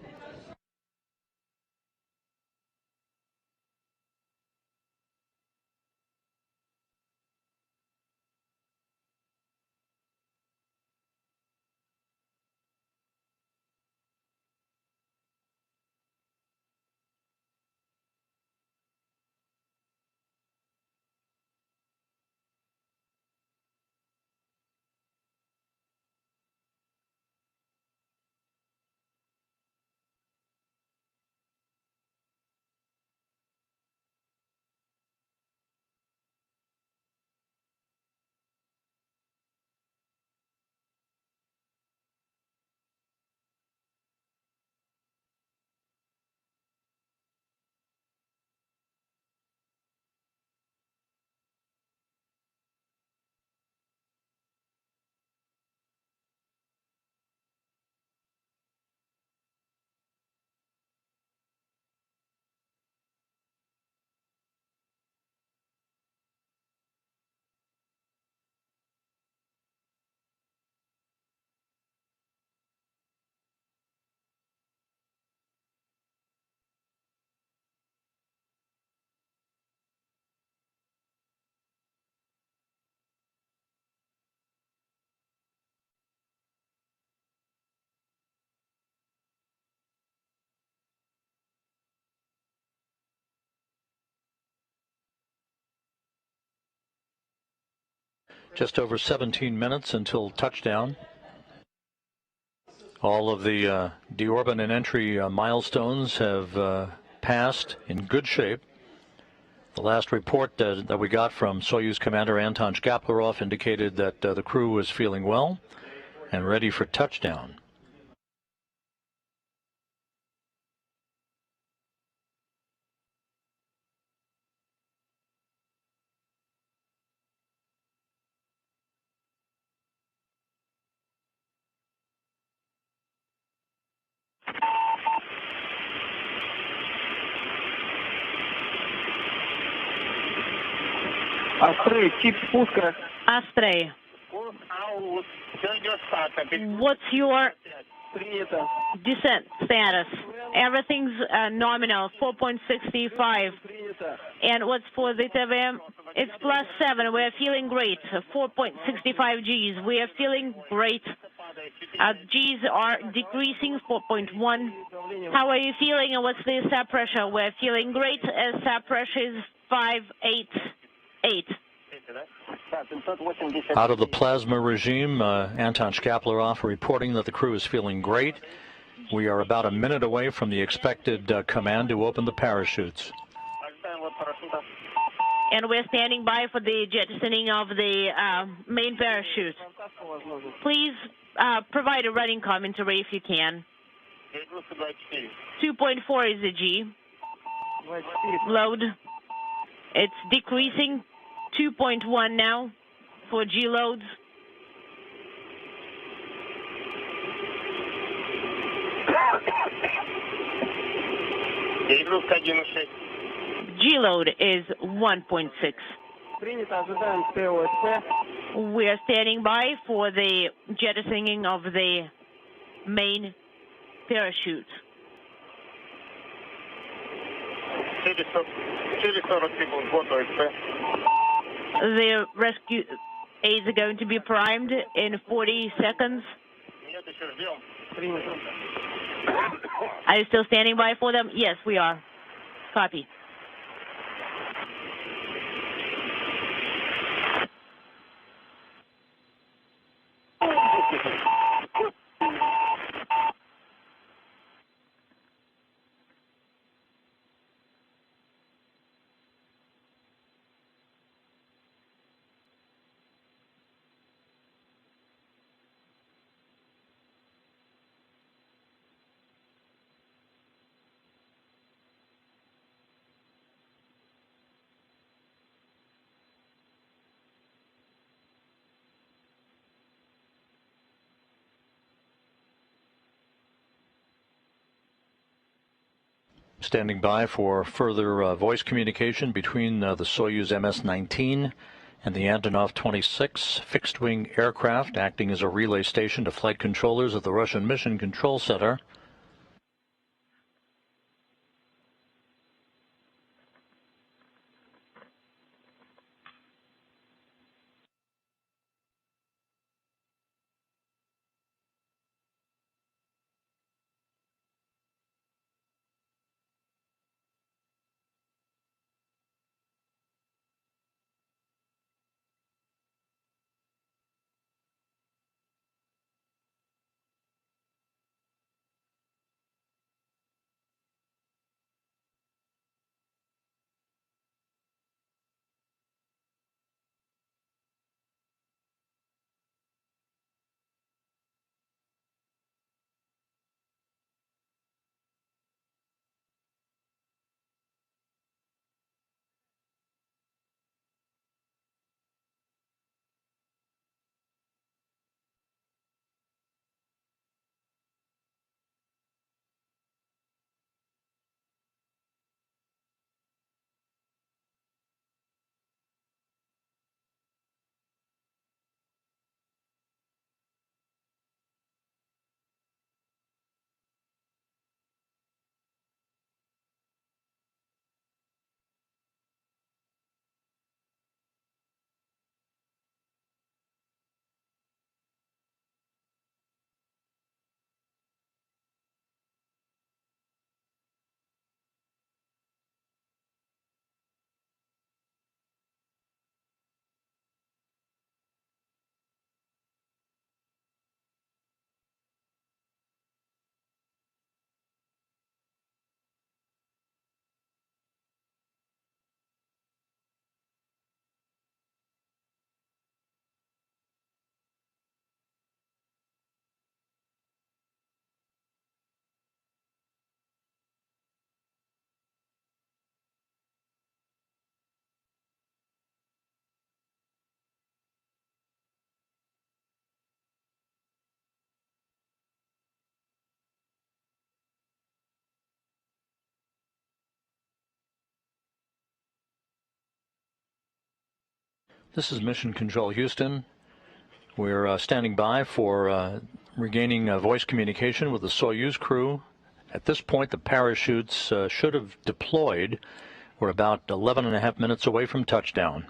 Just over 17 minutes until touchdown. All of the deorbit and entry milestones have passed in good shape. The last report that we got from Soyuz Commander Anton Shkaplerov indicated that the crew was feeling well and ready for touchdown. Astronaut, тип спуска. Astray, what's your Принято. descent status? Everything's nominal, 4.65. Принято. And what's for the TVM? It's +7. We're feeling great. 4.65 Gs. We are feeling great. Gs are decreasing, 4.1. How are you feeling, and what's the sap pressure? We're feeling great. Sap pressure is 588. Out of the plasma regime, Anton Shkaplerov reporting that the crew is feeling great. We are about a minute away from the expected command to open the parachutes. And we're standing by for the jettisoning of the main parachute. Please provide a running commentary if you can. 2.4 is the G. Load. It's decreasing. 2.1 now for G loads. G load is 1.6. Принято. Ожидаем ТОСП. We are standing by for the jettisoning of the main parachute. The rescue aids are going to be primed in 40 seconds. Принято. Are you still standing by for them? Yes, we are. Copy. Standing by for further voice communication between the Soyuz MS-19 and the Antonov 26 fixed-wing aircraft, acting as a relay station to flight controllers at the Russian Mission Control Center. This is Mission Control Houston. We're standing by for regaining voice communication with the Soyuz crew. At this point, the parachutes should have deployed. We're about 11 and a half minutes away from touchdown.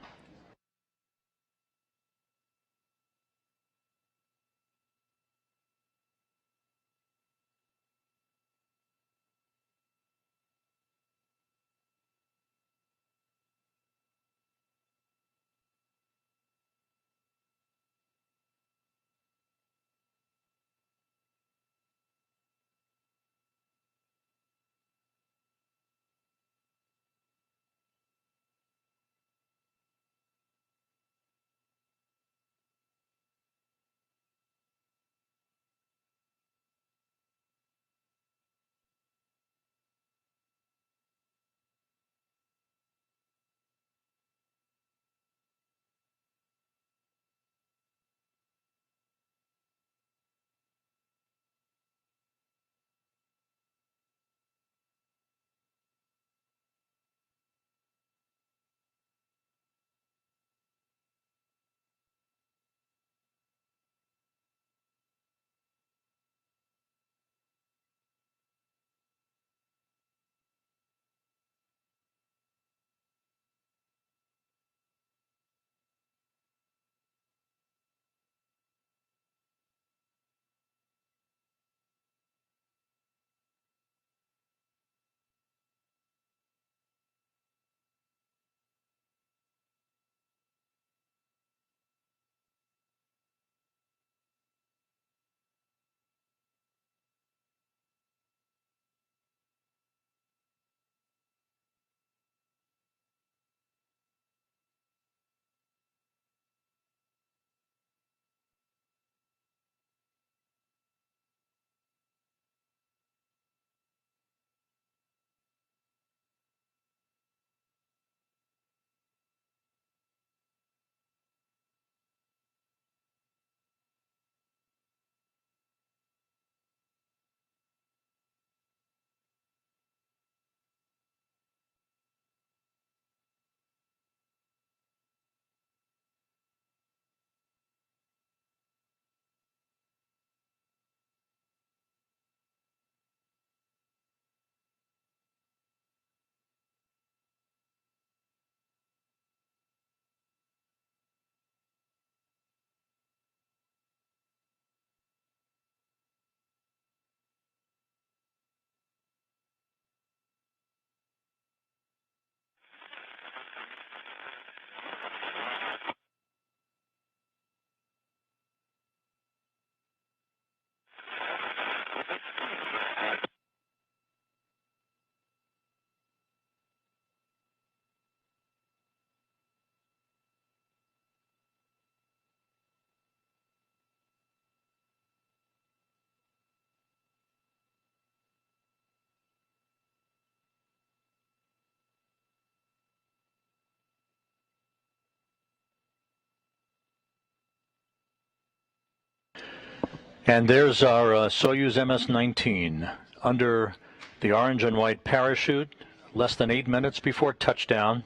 And there's our Soyuz MS-19 under the orange and white parachute, less than 8 minutes before touchdown.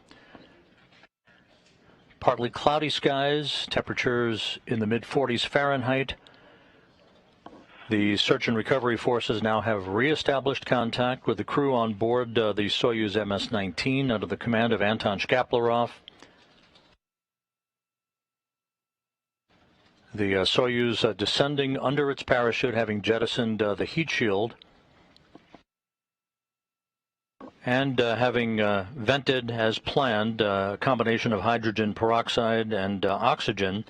Partly cloudy skies, temperatures in the mid-40s Fahrenheit. The search and recovery forces now have reestablished contact with the crew on board the Soyuz MS-19 under the command of Anton Shkaplerov. The Soyuz descending under its parachute, having jettisoned the heat shield, and having vented as planned a combination of hydrogen peroxide and oxygen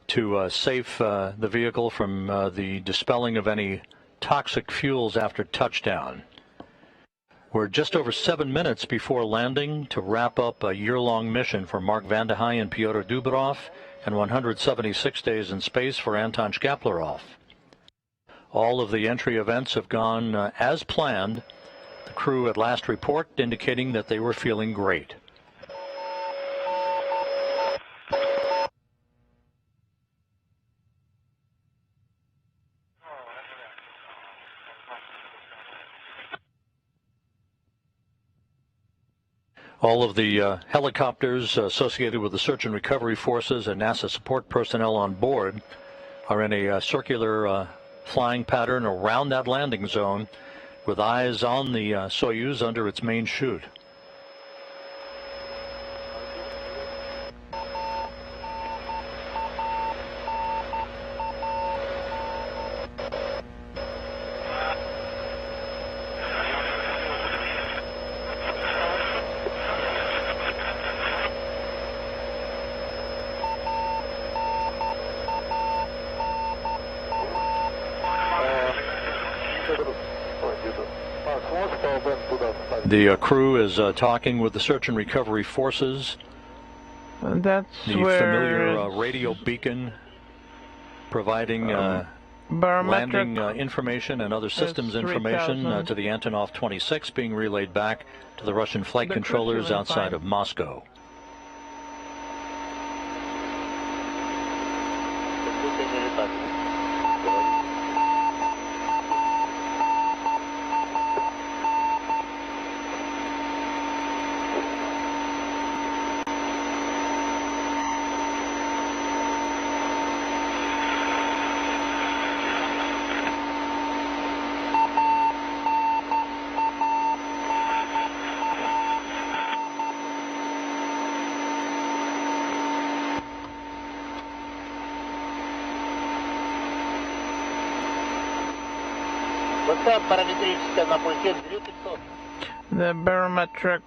to save the vehicle from the dispelling of any toxic fuels after touchdown. We're just over 7 minutes before landing to wrap up a year-long mission for Mark Vande Hei and Pyotr Dubrov, and 176 days in space for Anton Shkaplerov. All of the entry events have gone as planned. The crew at last report indicating that they were feeling great. All of the helicopters associated with the search and recovery forces and NASA support personnel on board are in a circular flying pattern around that landing zone, with eyes on the Soyuz under its main chute. The crew is talking with the search and recovery forces. That's the where familiar radio beacon providing landing information and other systems information to the Antonov 26 being relayed back to the Russian flight controllers outside of Moscow. The barometric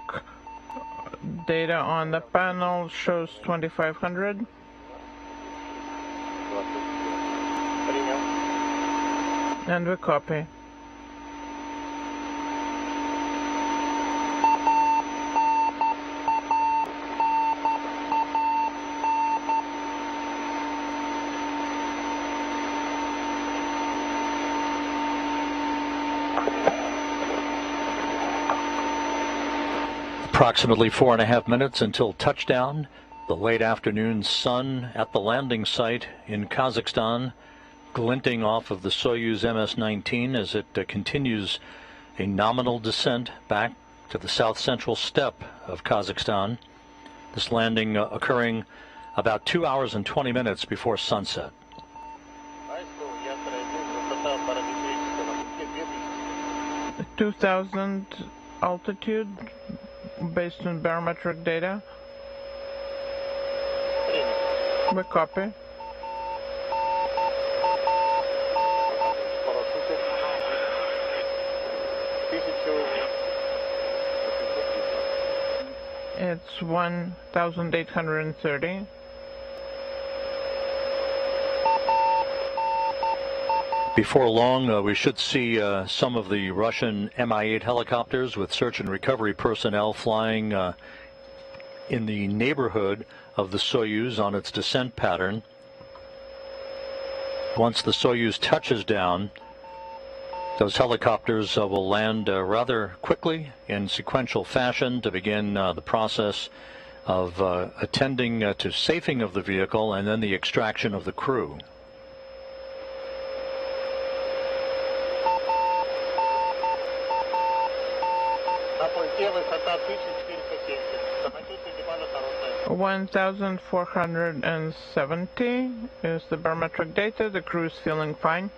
data on the panel shows 2500. And we copy. Approximately 4.5 minutes until touchdown. The late afternoon sun at the landing site in Kazakhstan, glinting off of the Soyuz MS-19 as it continues a nominal descent back to the south-central steppe of Kazakhstan. This landing occurring about 2 hours and 20 minutes before sunset. 2,000 altitude based on barometric data. We copy. It's 1,830. Before long, we should see some of the Russian Mi-8 helicopters with search and recovery personnel flying in the neighborhood of the Soyuz on its descent pattern. Once the Soyuz touches down, those helicopters will land rather quickly in sequential fashion to begin the process of attending to safing of the vehicle and then the extraction of the crew. На пульте высота 1470. Самочувствие экипажа хорошее. 1470 is the barometric data. The crew is feeling fine.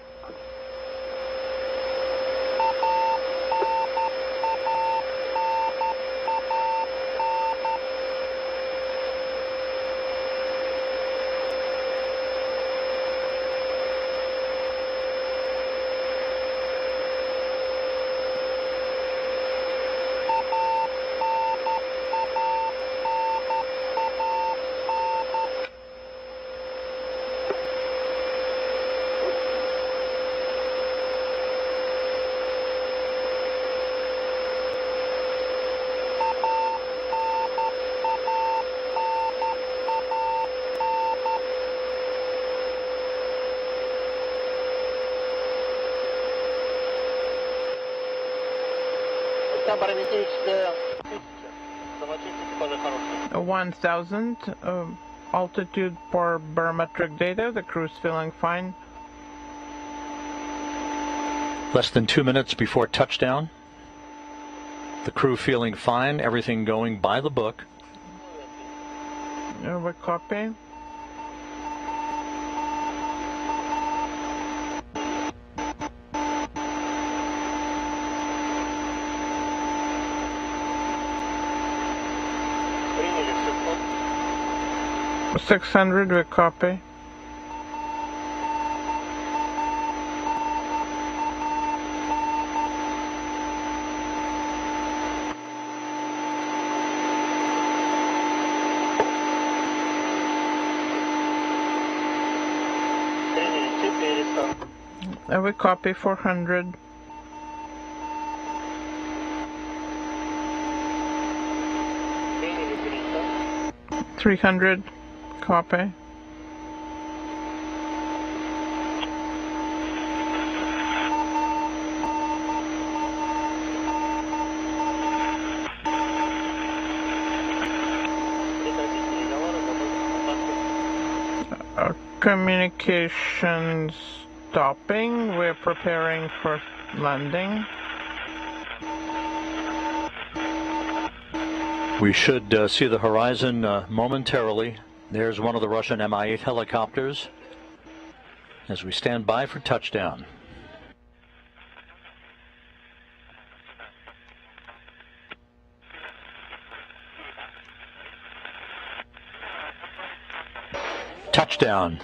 Барометрическая 1000. Самочувствие экипажа хорошее. 1000 altitude for barometric data. The crew is feeling fine. Less than 2 minutes before touchdown. The crew feeling fine, everything going by the book. We copy. Приняли 600. 600, we copy. Приняли 400. We copy 400. Приняли 300. 300, copy. Прекратить переговоры, готовьтесь к контакту. Communication stopping. We're preparing for landing. We should see the horizon momentarily. There's one of the Russian Mi-8 helicopters as we stand by for touchdown. Touchdown.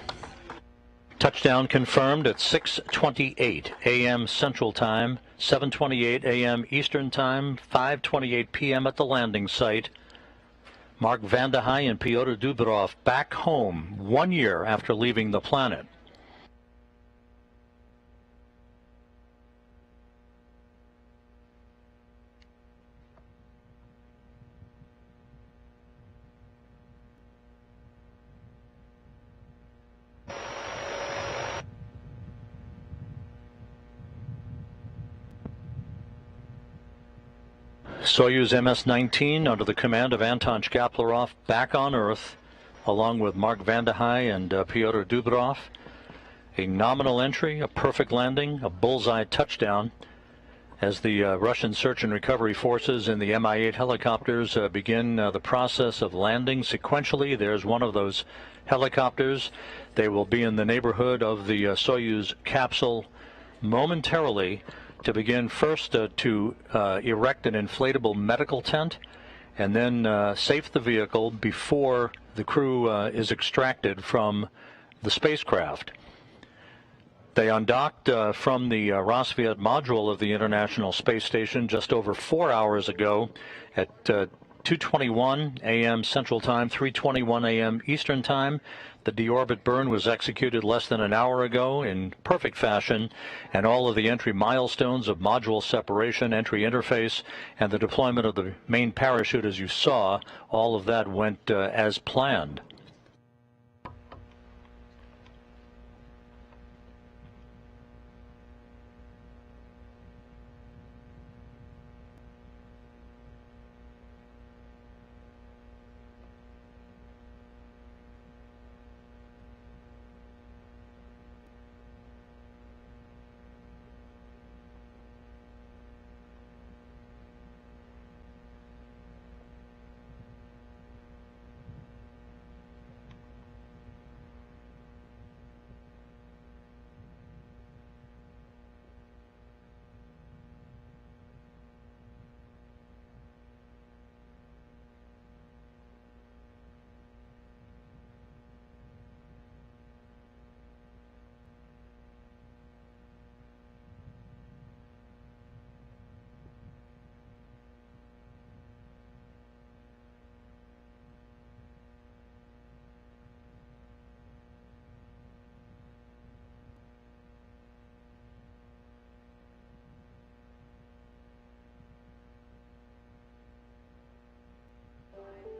Touchdown confirmed at 6:28 a.m. Central Time, 7:28 a.m. Eastern Time, 5:28 p.m. at the landing site. Mark Vande Hei and Pyotr Dubrov back home 1 year after leaving the planet. Soyuz MS-19 under the command of Anton Shkaplerov back on Earth, along with Mark Vande Hei and Pyotr Dubrov. A nominal entry, a perfect landing, a bullseye touchdown as the Russian search and recovery forces in the Mi-8 helicopters begin the process of landing sequentially. There's one of those helicopters. They will be in the neighborhood of the Soyuz capsule momentarily to begin first to erect an inflatable medical tent and then safe the vehicle before the crew is extracted from the spacecraft. They undocked from the Roscosmos module of the International Space Station just over 4 hours ago at 2:21 a.m. Central Time, 3:21 a.m. Eastern Time. The deorbit burn was executed less than an hour ago in perfect fashion, and all of the entry milestones of module separation, entry interface, and the deployment of the main parachute, as you saw, all of that went as planned.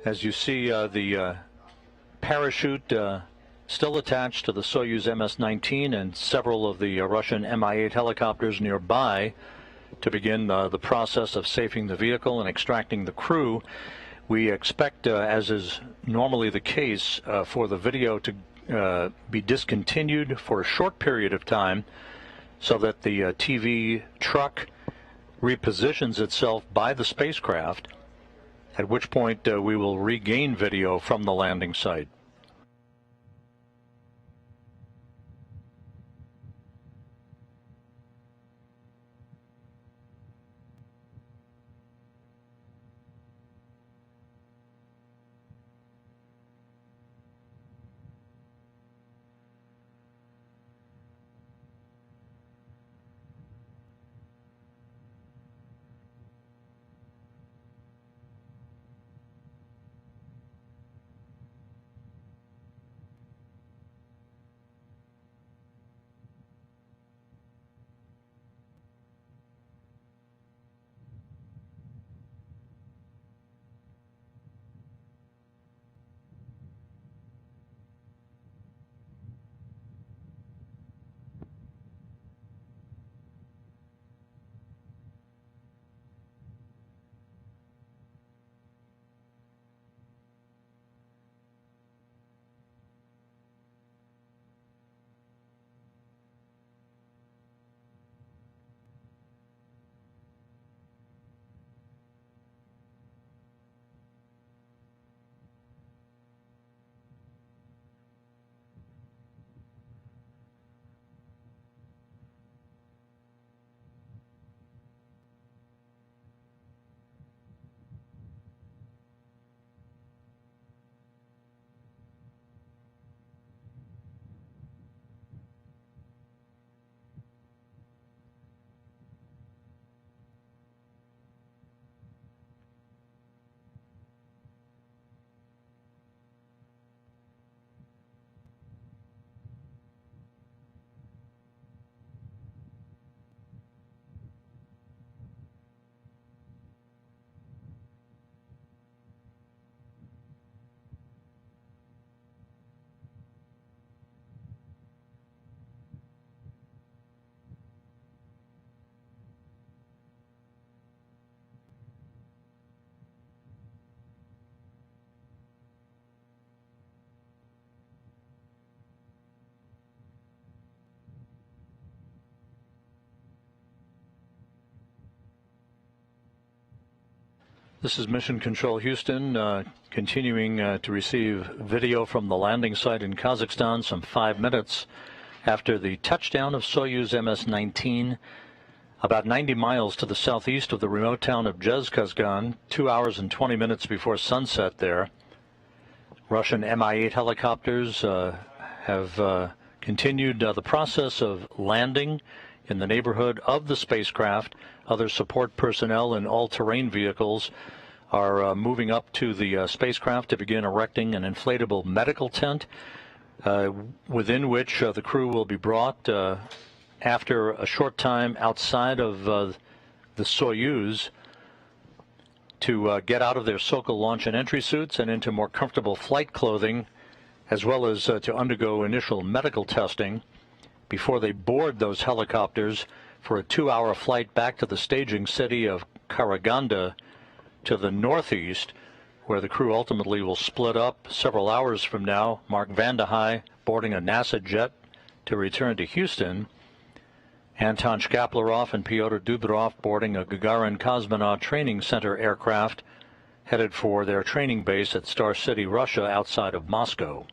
As you see, the parachute still attached to the Soyuz MS-19 and several of the Russian Mi-8 helicopters nearby to begin the process of safing the vehicle and extracting the crew. We expect, as is normally the case, for the video to be discontinued for a short period of time so that the TV truck repositions itself by the spacecraft, at which point we will regain video from the landing site. This is Mission Control Houston, continuing to receive video from the landing site in Kazakhstan some 5 minutes after the touchdown of Soyuz MS-19 about 90 miles to the southeast of the remote town of Dzhezkazgan, 2 hours and 20 minutes before sunset there. Russian Mi-8 helicopters have continued the process of landing in the neighborhood of the spacecraft. Other support personnel in all-terrain vehicles are moving up to the spacecraft to begin erecting an inflatable medical tent within which the crew will be brought after a short time outside of the Soyuz to get out of their Sokol launch and entry suits and into more comfortable flight clothing, as well as to undergo initial medical testing before they board those helicopters for a 2-hour flight back to the staging city of Karaganda to the northeast, where the crew ultimately will split up several hours from now. Mark Vande Hei boarding a NASA jet to return to Houston. Anton Shkaplerov and Pyotr Dubrov boarding a Gagarin Cosmonaut Training Center aircraft headed for their training base at Star City, Russia, outside of Moscow.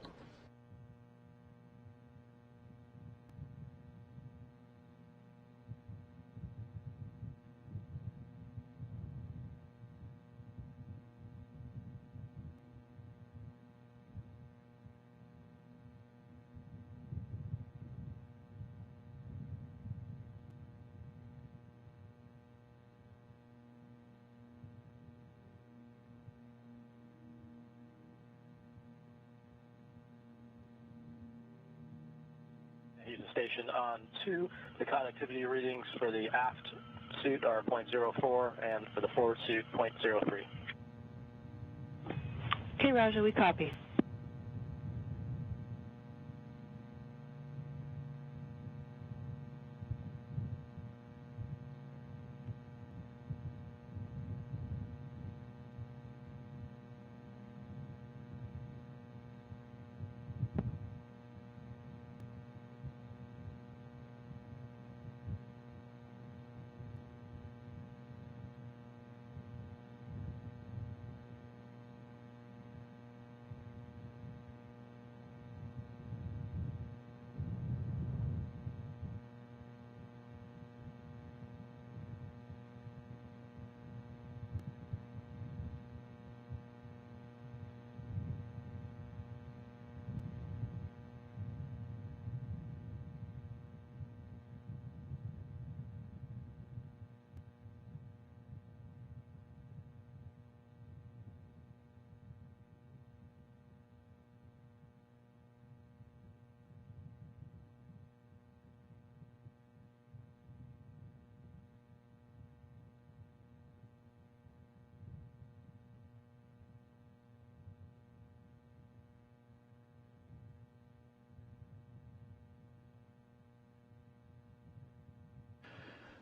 Houston station on 2. The connectivity readings for the aft suit are 0.04 and for the forward suit 0.03. Okay, Roger, we copy.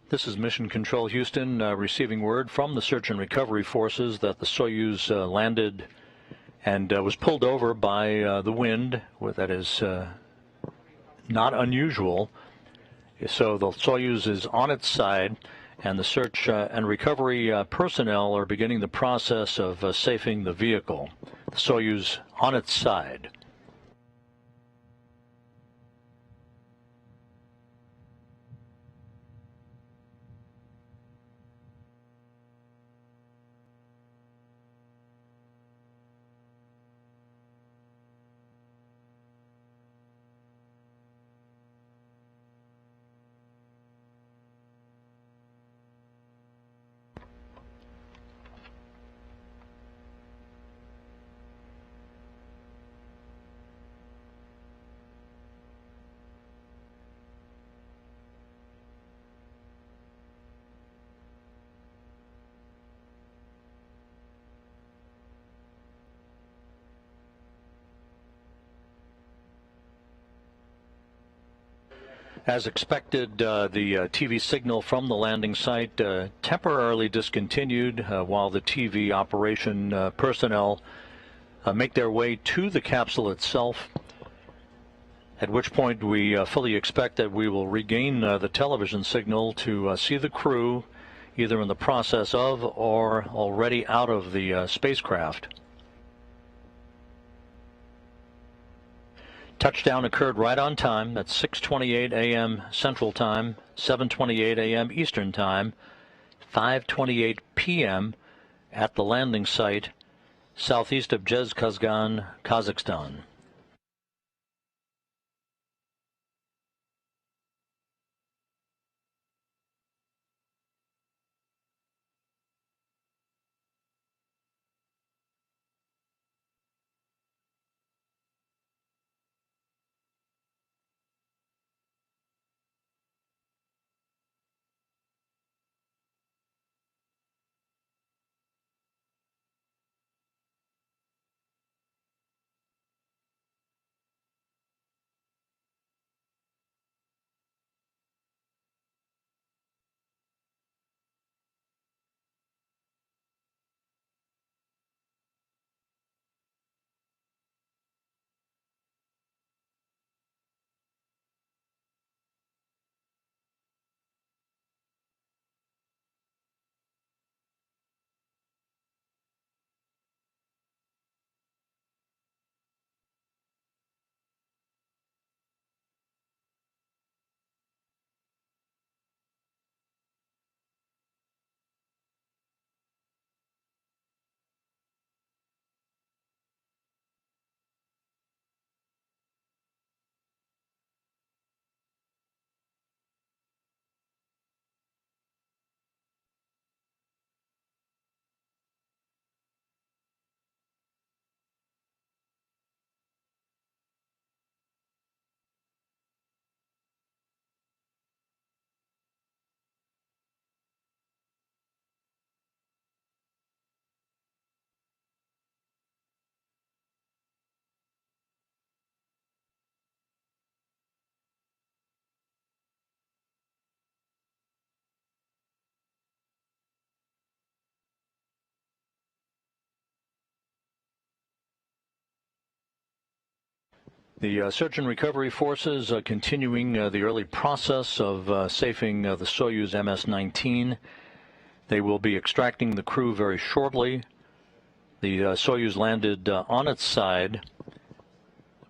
This is Mission Control Houston, receiving word from the search and recovery forces that the Soyuz landed and was pulled over by the wind. That is not unusual. So the Soyuz is on its side, and the search and recovery personnel are beginning the process of safing the vehicle. The Soyuz on its side. As expected, the TV signal from the landing site temporarily discontinued while the TV operation personnel make their way to the capsule itself, at which point we fully expect that we will regain the television signal to see the crew either in the process of or already out of the spacecraft. Touchdown occurred right on time at 6:28 a.m. Central Time, 7:28 a.m. Eastern Time, 5:28 p.m. at the landing site southeast of Dzhezkazgan, Kazakhstan. The search and recovery forces are continuing the early process of safing the Soyuz MS-19. They will be extracting the crew very shortly. The Soyuz landed on its side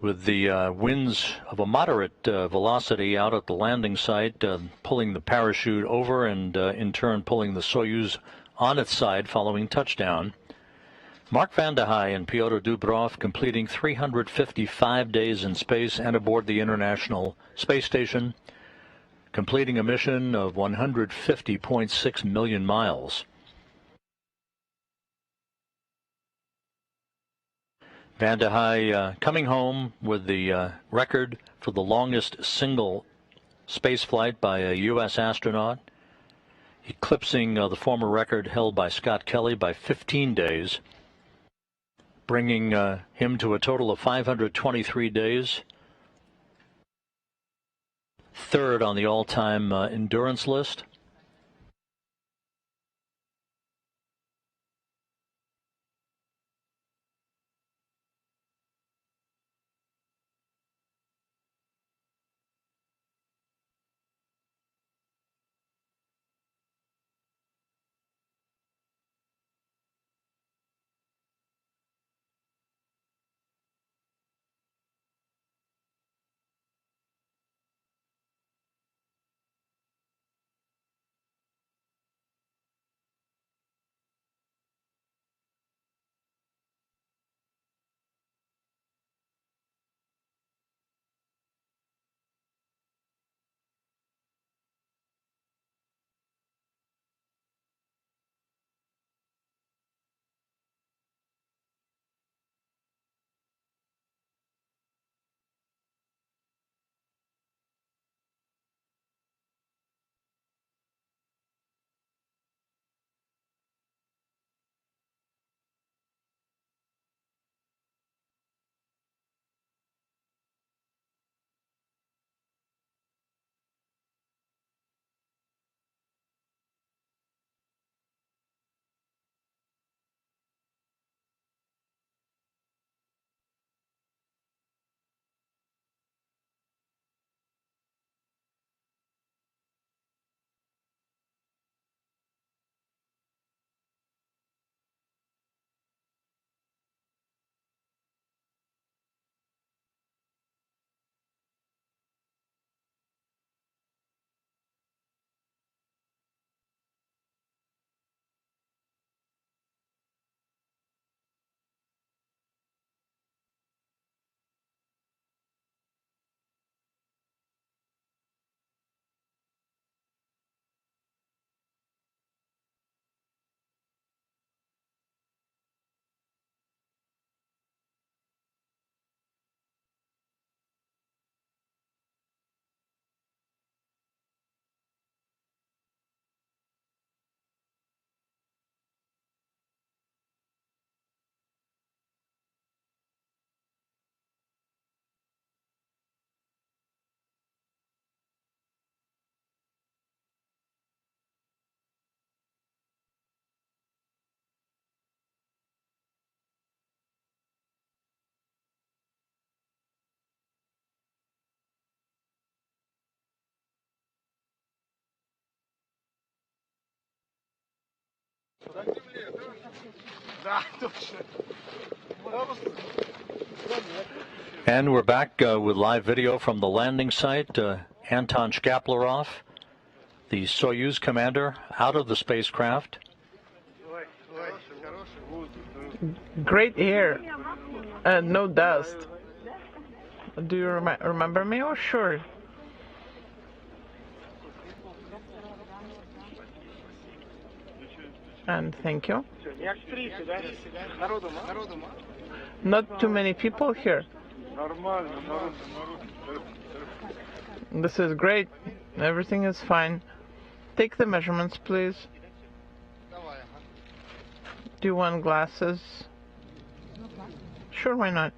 with the winds of a moderate velocity out at the landing site, pulling the parachute over and in turn pulling the Soyuz on its side following touchdown. Mark Vande Hei and Pyotr Dubrov completing 355 days in space and aboard the International Space Station, completing a mission of 150.6 million miles. Vande Hei coming home with the record for the longest single space flight by a U.S. astronaut, eclipsing the former record held by Scott Kelly by 15 days, bringing him to a total of 523 days, third on the all-time endurance list. And we're back with live video from the landing site. Anton Shkaplerov, the Soyuz commander, out of the spacecraft. Great air and no dust. Do you remember me? Oh, sure. And thank you. Not too many people here. This is great. Everything is fine. Take the measurements, please. Do you want glasses? Sure, why not?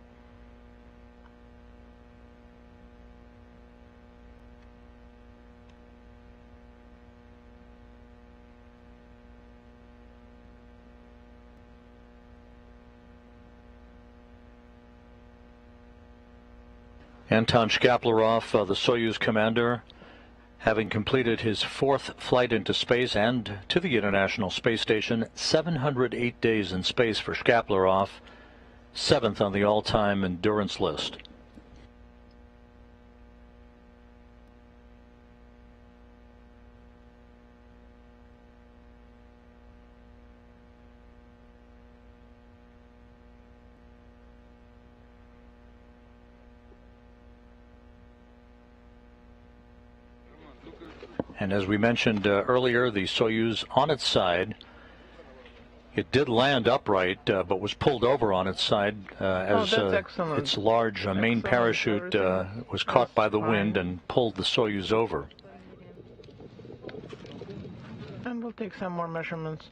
Anton Shkaplerov, the Soyuz commander, having completed his 4th flight into space and to the International Space Station. 708 days in space for Shkaplerov, 7th on the all-time endurance list. And as we mentioned earlier, the Soyuz on its side, it did land upright, but was pulled over on its side as its large main parachute was caught by the wind and pulled the Soyuz over. And we'll take some more measurements.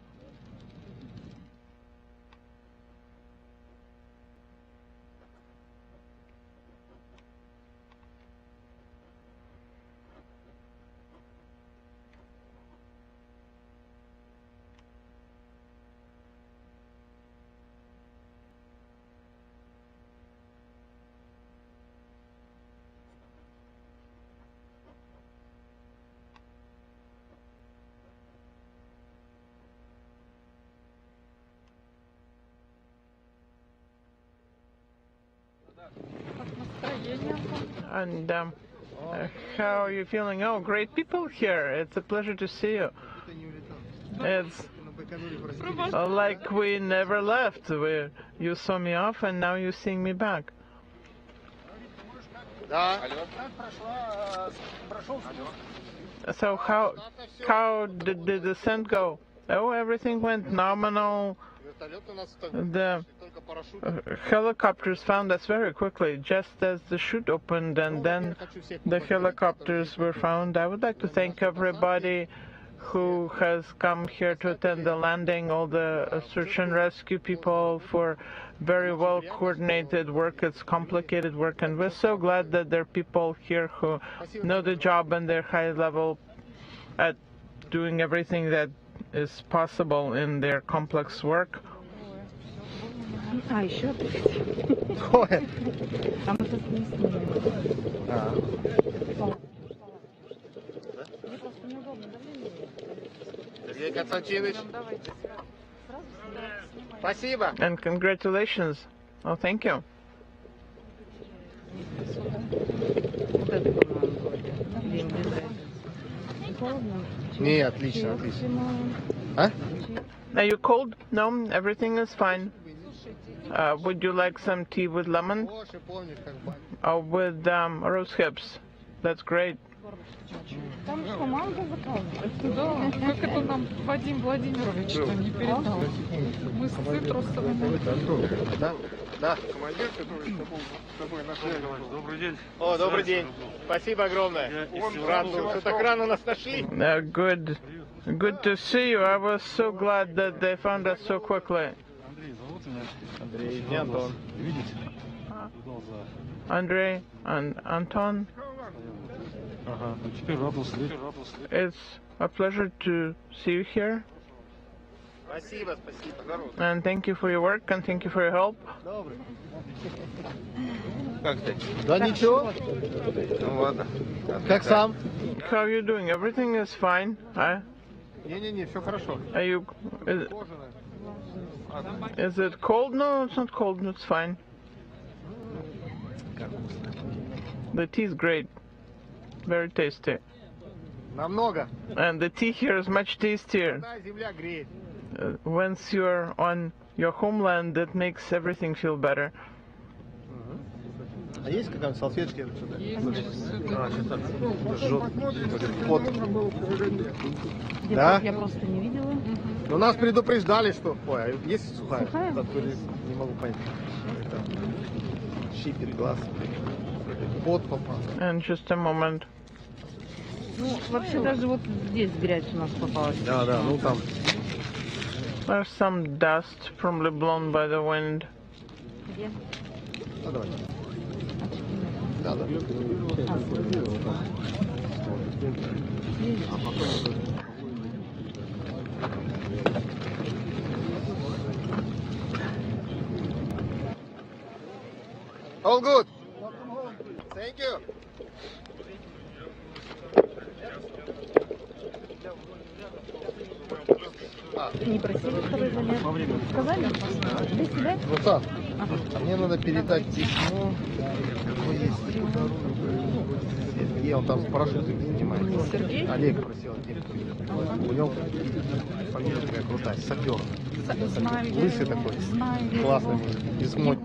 And how are you feeling? Oh, great people here. It's a pleasure to see you. It's like we never left. You saw me off and now you're seeing me back. So how did the descent go? Oh, everything went nominal. The helicopters found us very quickly, just as the chute opened, and then the helicopters were found. I would like to thank everybody who has come here to attend the landing, all the search and rescue people for very well coordinated work. It's complicated work, and we're so glad that there are people here who know the job and they're high level at doing everything that is possible in their complex work. Еще. And congratulations. Oh, thank you. Не, отлично, отлично. А? Are you cold? No, everything is fine. Would you like some tea with lemon? Or with rose hips? That's great. Там что, манго заказывать? Да, как это нам Вадим Владимирович не передал. Мы с цитрусовыми. Да, командир, который с тобой на связи. Добрый день. О, добрый день. Спасибо огромное. Рад, что так рано нас нашли. Good to see you. I was so glad that they found us so quickly. Андрей и Антон. Andrei and Anton. It's a pleasure to see you here. Спасибо, спасибо. And thank you for your work and thank you for your help. Как ты? Да ничего. Ну ладно. Как сам? How are you doing? Everything is fine. Не-не-не, все хорошо. Are you? Is it cold? No, it's not cold. It's fine. The tea is great. Very tasty. Намного. And the tea here is much tastier. Земля греет. Once you're on your homeland, that makes everything feel better. А есть какая-то салфетки? Вот. Да? Я просто не видела. Но нас предупреждали, что... Ой, а есть сухая? Не могу понять. Щипит глаз. Пот попал. And just a moment. Ну, вообще даже вот здесь грязь у нас попалась. Да, да, ну там. There's some dust probably blown by the wind. Где? А, давай. Да, да. All good. Thank Thank you. Не просили второй замер. Сказали? Для себя? Вот так. Мне надо передать письмо. Сергей, он там с парашютами занимается. Сергей? Олег просил денег. У него фамилия такая крутая, сапер. Лысый такой. Классный письмо.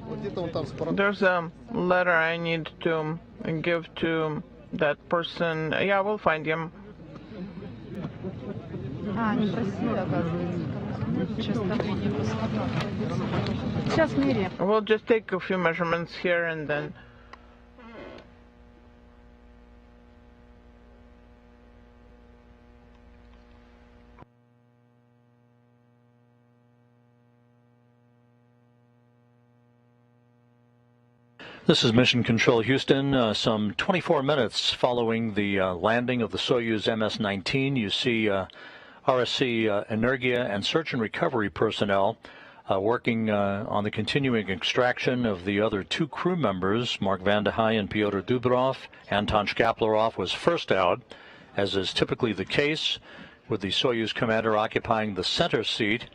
Вот где-то он там с парашютами. There's a letter I need to give to that person. Yeah, we'll find him. А, не просили, оказывается. Сейчас давление посмотрим. Сейчас меряем. We'll just take a few measurements here and then. This is Mission Control Houston. Some 24 minutes following the landing of the Soyuz MS-19, you see RSC Energia and search and recovery personnel working on the continuing extraction of the other two crew members, Vande Hei and Pyotr Dubrov. Anton Shkaplerov was first out, as is typically the case, with the Soyuz commander occupying the center seat.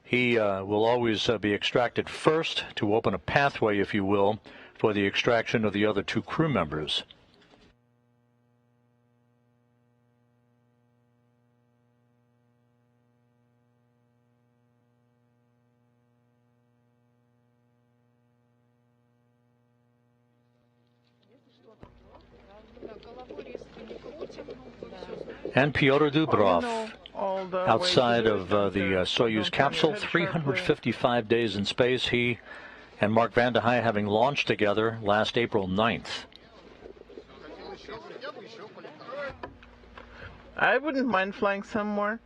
He will always be extracted first to open a pathway, if you will, for the extraction of the other two crew members. And Pyotr Dubrov, outside of the Soyuz capsule, 355 days in space. He and Vande Hei having launched together last April 9th. I wouldn't mind flying somewhere.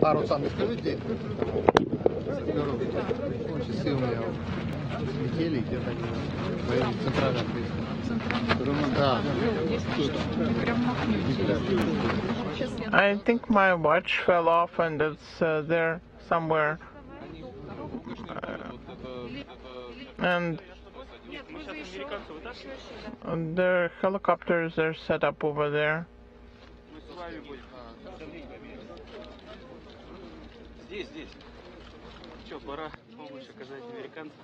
А, Руслан, не скажите, часы у меня летели где-то в районе центрального поезда. I think my watch fell off and it's there somewhere. And the helicopters are set up over there. Здесь. Что, пора помощь оказать американцам?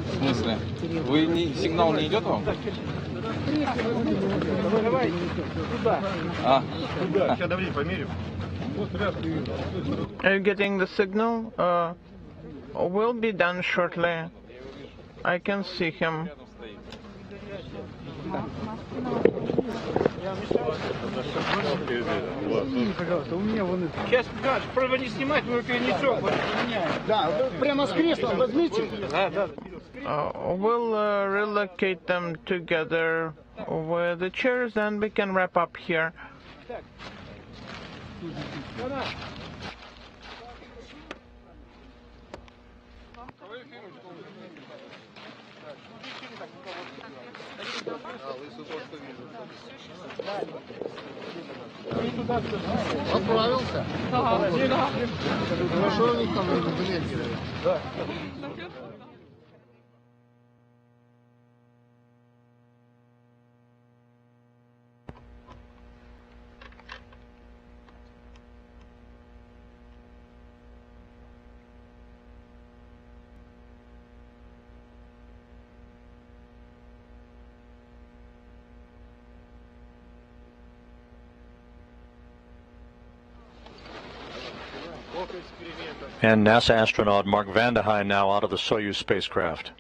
В смысле? Сигнал не идет вам? Давай, туда. Туда. Сейчас давление померим. Are you getting the signal? Will be done shortly. I can see him. Пожалуйста, у меня вон это. Сейчас, просто не снимать, мы перенесем. Да, прямо с креслом возьмите. Да. We'll relocate them together with the chairs and we can wrap up here. Отправился? Хорошо у них там документы. Да. And NASA astronaut Vande Hei now out of the Soyuz spacecraft.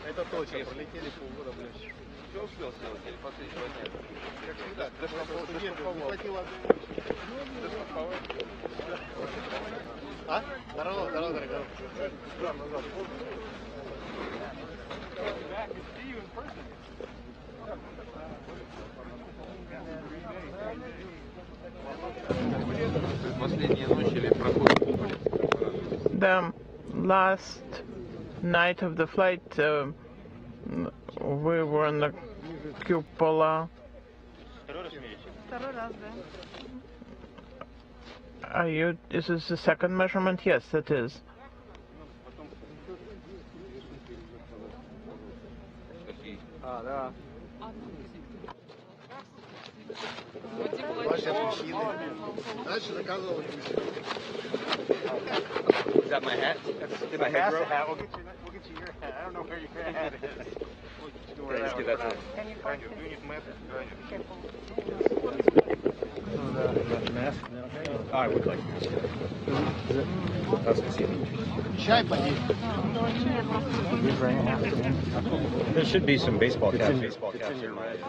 Это точно, пролетели полгода, блядь. Все успел сделать, или последние 2 дня? Как всегда, не хватило. А? Здорово, дорогой. The last night of the flight, we were in the cupola. Is this the second measurement? Yes, it is. Is that my hat? Did my hat grow? We'll get you your hat. I don't know where your hat is. Okay, let's give that to him. I would like There should be some baseball caps here, right?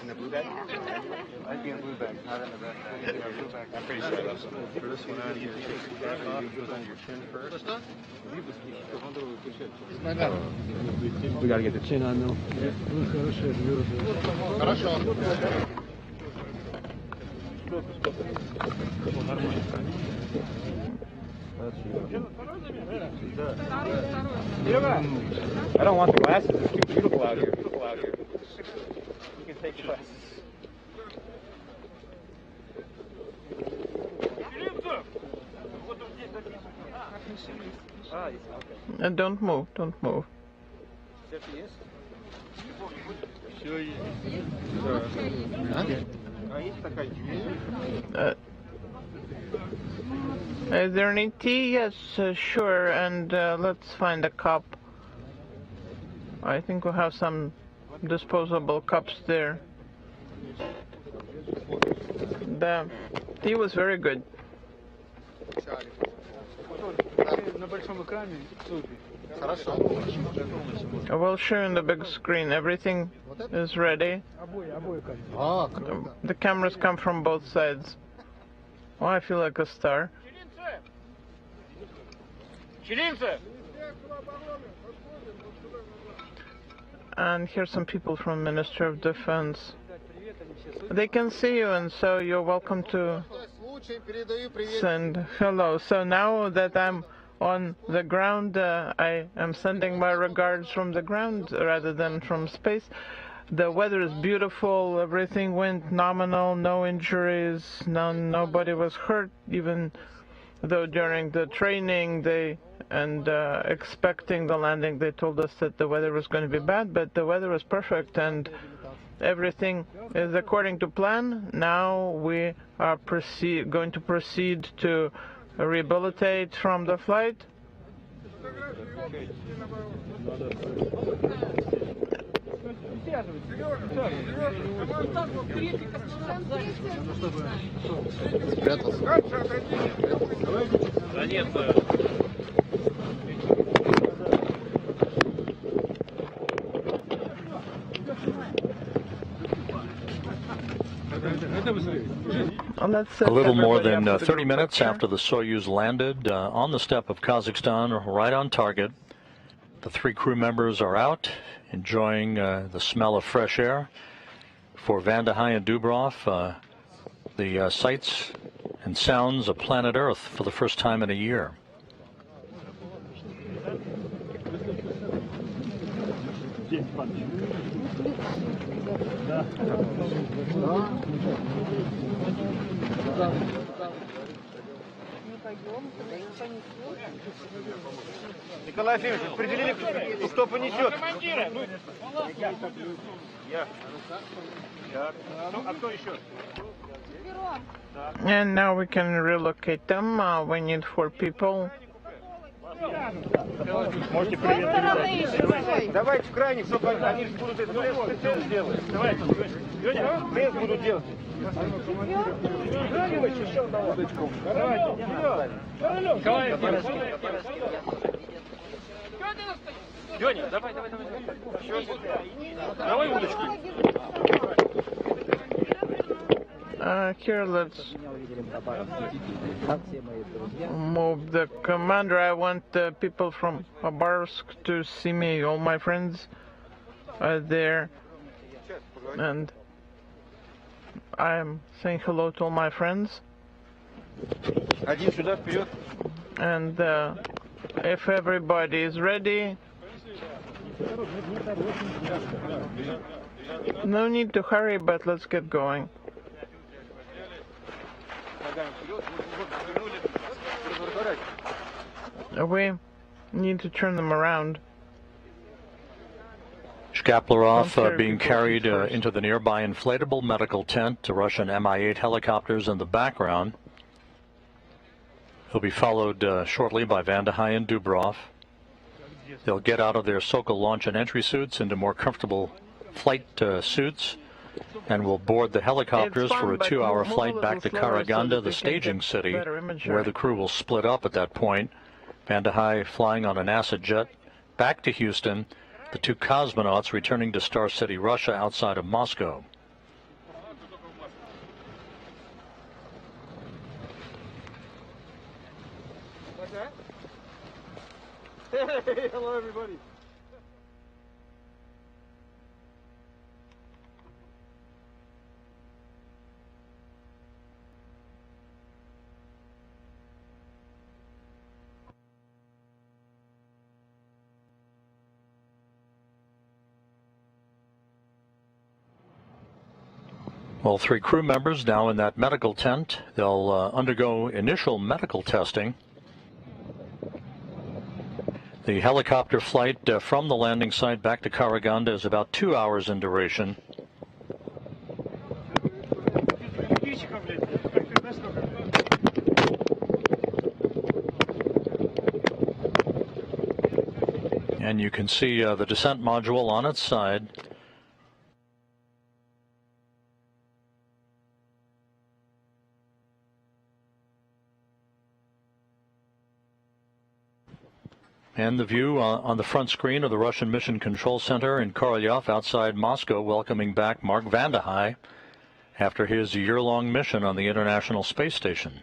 In the blue bag? I'd be in blue bag, not in the red bag. Blue bag. I'm pretty sure that's something. For this one out, you take that off. It goes on your chin first. We gotta get the chin on though. Хорошо. I don't want the glasses. It's too beautiful out here. You can take glasses. And don't move, don't move. Is there any tea? Yes, sure. And let's find a cup. I think we'll have some disposable cups there. The tea was very good. We'll show on the big screen. Everything is ready. The cameras come from both sides. Oh, I feel like a star. And here's some people from Ministry of Defense. They can see you, and so you're welcome to send hello. So now that I'm on the ground, I am sending my regards from the ground rather than from space. The weather is beautiful, everything went nominal, no injuries, nobody was hurt, even though during the training expecting the landing, they told us that the weather was going to be bad, but the weather was perfect and everything is according to plan. Now we are going to proceed to rehabilitate from the flight. A little more than 30 minutes after the Soyuz landed on the steppe of Kazakhstan, right on target, the 3 crew members are out enjoying the smell of fresh air. For Vande Hei and Dubrov, the sights and sounds of planet Earth for the first time in a year. Николай Ефимович, определили, кто понесет. А кто еще? And now we can relocate them. We need 4 people. Можете привет. Давайте в крайних, чтобы они будут это тест сделать. Давайте, Леня, тест будут делать. Леня, давай. Давай удочку. Here, let's move the commander. I want the people from Khabarovsk to see me, all my friends. there, and I'm saying hello to all my friends. And if everybody is ready, no need to hurry, but let's get going. We need to turn them around. Shkaplerov being carried into the nearby inflatable medical tent to Russian Mi-8 helicopters in the background. He'll be followed shortly by Vande Hei and Dubrov. They'll get out of their Sokol launch and entry suits into more comfortable flight suits and will board the helicopters for a 2-hour flight back to Karaganda, the staging city, where the crew will split up at that point. Vande Hei flying on a NASA jet back to Houston, the 2 cosmonauts returning to Star City, Russia, outside of Moscow. What's that? Hey, hello everybody. Well, 3 crew members now in that medical tent. They'll undergo initial medical testing. The helicopter flight from the landing site back to Karaganda is about 2 hours in duration. And you can see the descent module on its side. And the view on the front screen of the Russian Mission Control Center in Korolyov outside Moscow, welcoming back Mark Vande Hei after his year-long mission on the International Space Station.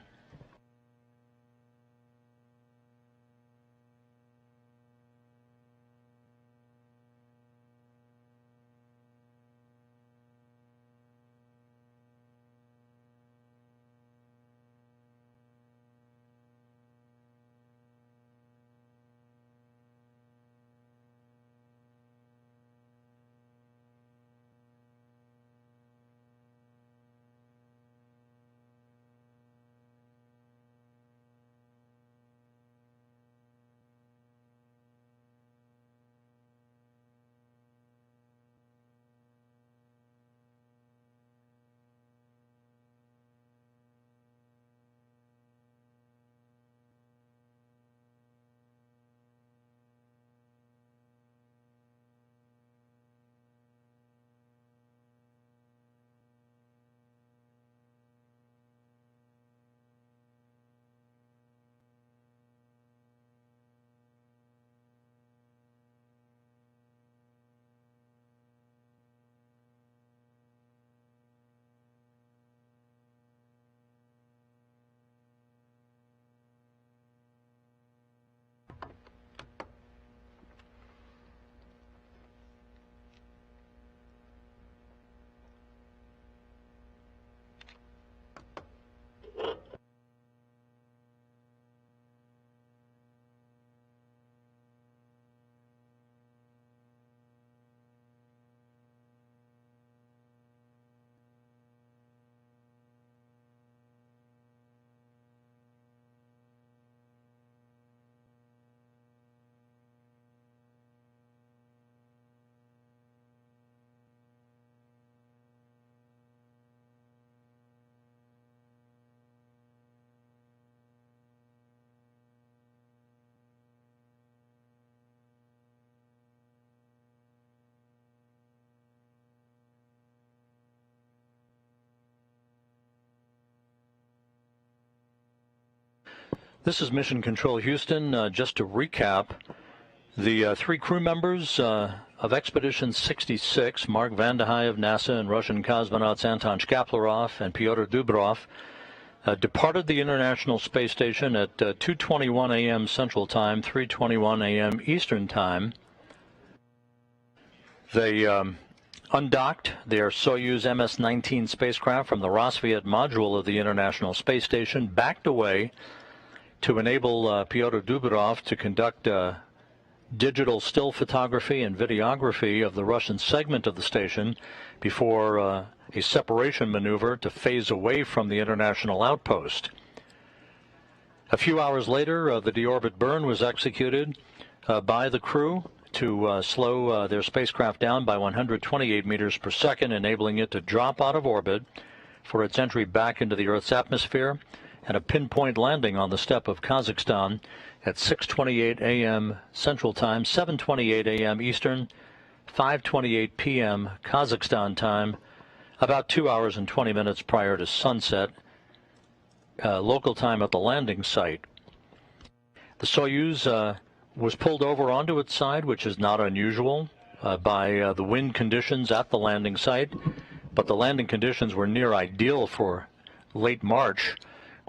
This is Mission Control Houston. Just to recap, the 3 crew members of Expedition 66, Mark Vande Hei of NASA and Russian cosmonauts Anton Shkaplerov and Pyotr Dubrov, departed the International Space Station at 2:21 a.m. Central Time, 3:21 a.m. Eastern Time. They undocked their Soyuz MS-19 spacecraft from the Roscosmos module of the International Space Station, backed away to enable Pyotr Dubrov to conduct digital still photography and videography of the Russian segment of the station before a separation maneuver to phase away from the international outpost. A few hours later, the deorbit burn was executed by the crew to slow their spacecraft down by 128 meters per second, enabling it to drop out of orbit for its entry back into the Earth's atmosphere and a pinpoint landing on the steppe of Kazakhstan at 6:28 a.m. Central Time, 7:28 a.m. Eastern, 5:28 p.m. Kazakhstan time, about 2 hours and 20 minutes prior to sunset, local time at the landing site. The Soyuz was pulled over onto its side, which is not unusual, by the wind conditions at the landing site, but the landing conditions were near ideal for late March,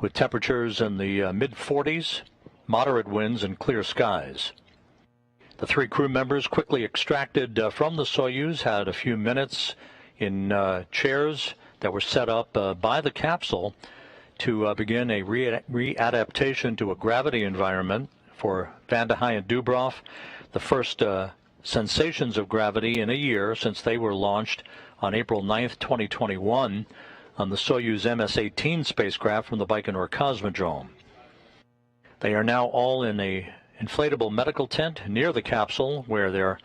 with temperatures in the mid-40s, moderate winds, and clear skies. The three crew members quickly extracted from the Soyuz, had a few minutes in chairs that were set up by the capsule to begin a readaptation to a gravity environment for Vande Hei and Dubrov, the first sensations of gravity in a year since they were launched on April 9th, 2021 on the Soyuz MS-18 spacecraft from the Baikonur Cosmodrome. They are now all in a inflatable medical tent near the capsule, where they're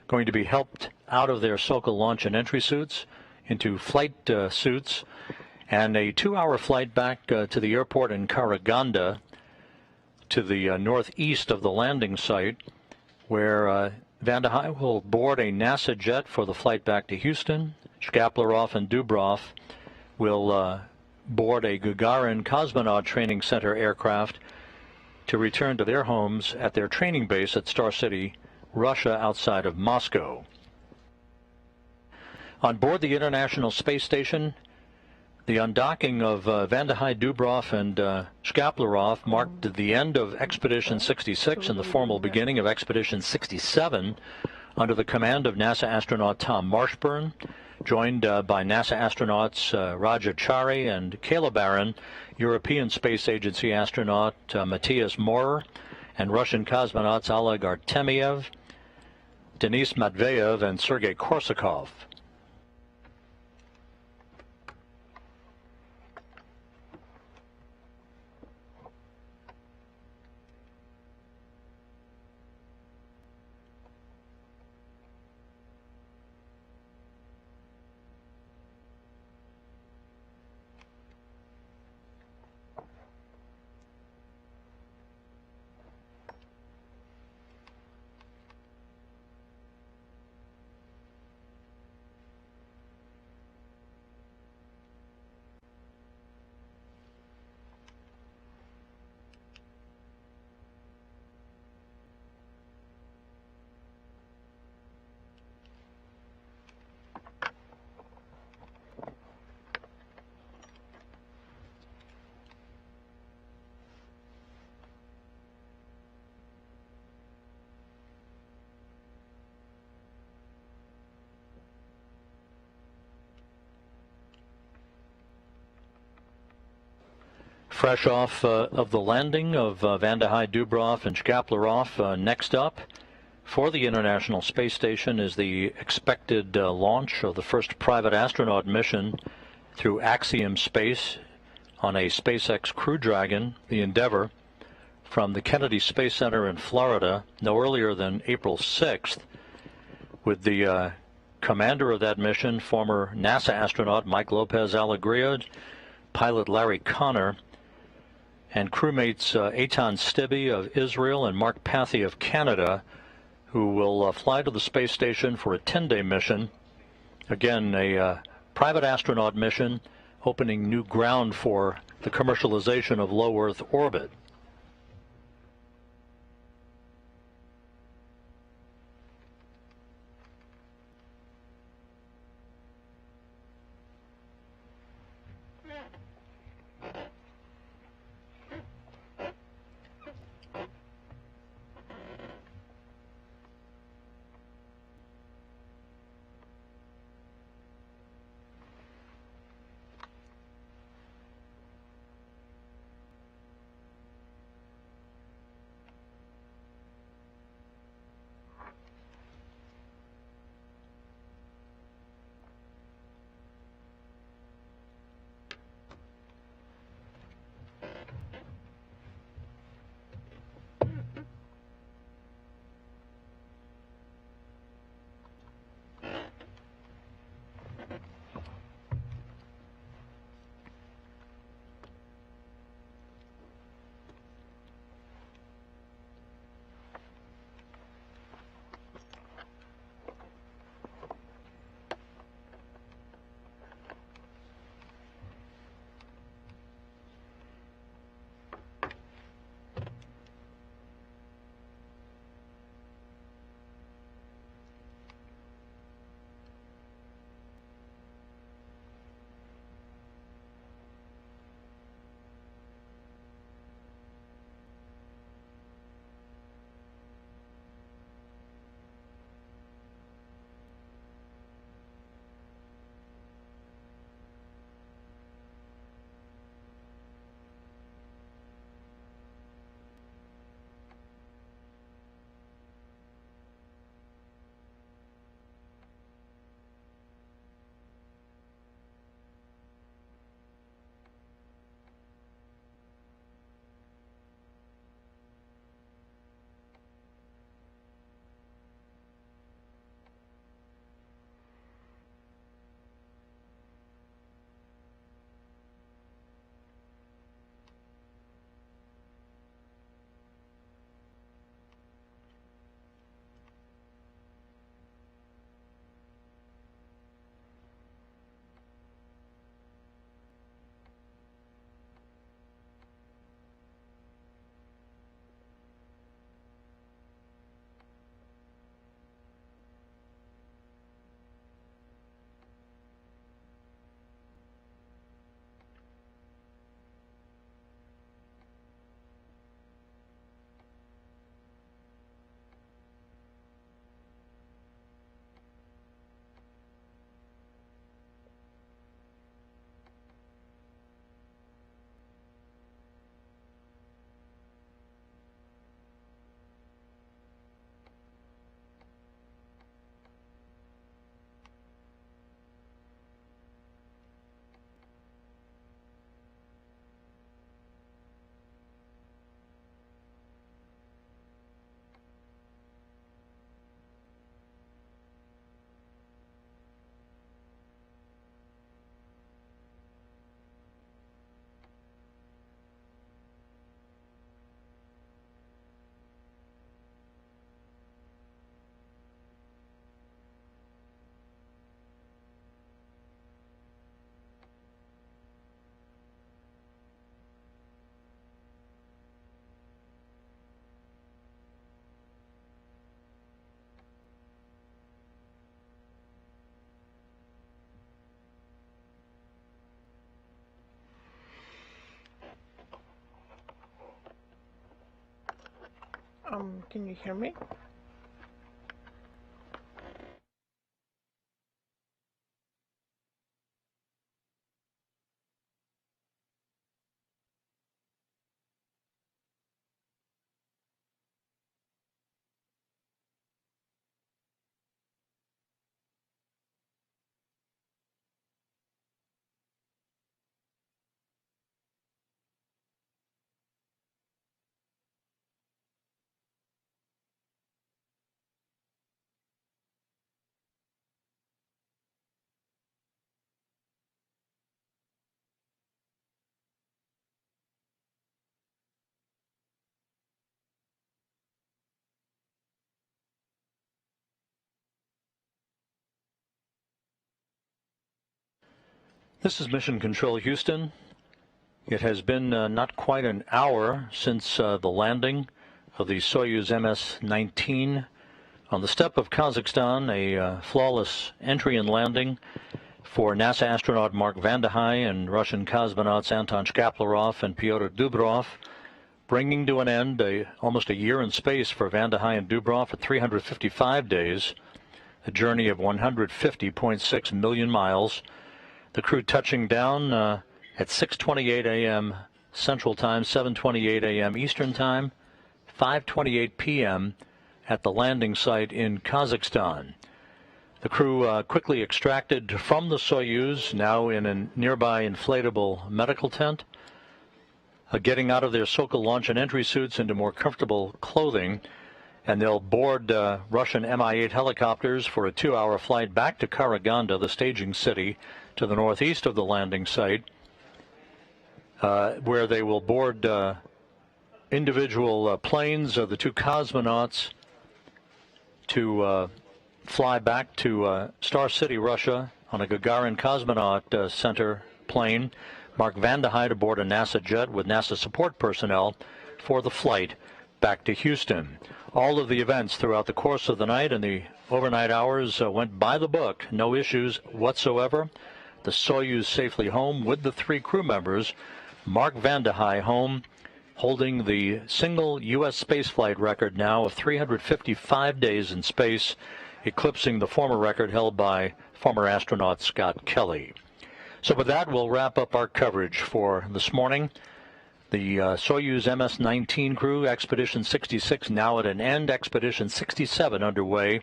going to be helped out of their Sokol launch and entry suits into flight suits, and a 2-hour flight back to the airport in Karaganda, to the northeast of the landing site, where Vande Hei will board a NASA jet for the flight back to Houston. Shkaplerov and Dubrov will board a Gagarin Cosmonaut Training Center aircraft to return to their homes at their training base at Star City, Russia, outside of Moscow. On board the International Space Station, the undocking of Vande Hei, Dubrov, and Shkaplerov marked the end of Expedition 66 and the formal beginning of Expedition 67 under the command of NASA astronaut Tom Marshburn, joined by NASA astronauts Raja Chari and Kayla Barron, European Space Agency astronaut Matthias Maurer, and Russian cosmonauts Oleg Artemiev, Denis Matveyev, and Sergei Korsakov. Fresh off of the landing of Vande Hei, Dubrov, and Shkaplerov, next up for the International Space Station is the expected launch of the first private astronaut mission through Axiom Space on a SpaceX Crew Dragon, the Endeavour, from the Kennedy Space Center in Florida no earlier than April 6th, with the commander of that mission, former NASA astronaut Mike Lopez Alegria, pilot Larry Connor, and crewmates Eitan Stibbe of Israel and Mark Pathy of Canada, who will fly to the space station for a 10-day mission. Again, a private astronaut mission opening new ground for the commercialization of low Earth orbit. Can you hear me? This is Mission Control Houston. It has been not quite an hour since the landing of the Soyuz MS-19 on the steppe of Kazakhstan, a flawless entry and landing for NASA astronaut Mark Vande Hei and Russian cosmonauts Anton Shkaplerov and Pyotr Dubrov, bringing to an end almost a year in space for Vande Hei and Dubrov at 355 days, a journey of 150.6 million miles. The crew touching down at 6:28 a.m. Central Time, 7:28 a.m. Eastern Time, 5:28 p.m. at the landing site in Kazakhstan. The crew quickly extracted from the Soyuz, now in a nearby inflatable medical tent, getting out of their Sokol launch and entry suits into more comfortable clothing, and they'll board Russian Mi-8 helicopters for a 2-hour flight back to Karaganda, the staging city, to the northeast of the landing site, where they will board individual planes of the two cosmonauts to fly back to Star City, Russia, on a Gagarin Cosmonaut Center plane. Mark Vande Hei to board a NASA jet with NASA support personnel for the flight back to Houston. All of the events throughout the course of the night and the overnight hours went by the book. No issues whatsoever. The Soyuz safely home with the 3 crew members. Mark Vande Hei home, holding the single U.S. spaceflight record now of 355 days in space, eclipsing the former record held by former astronaut Scott Kelly. So with that, we'll wrap up our coverage for this morning. The Soyuz MS-19 crew, Expedition 66 now at an end, Expedition 67 underway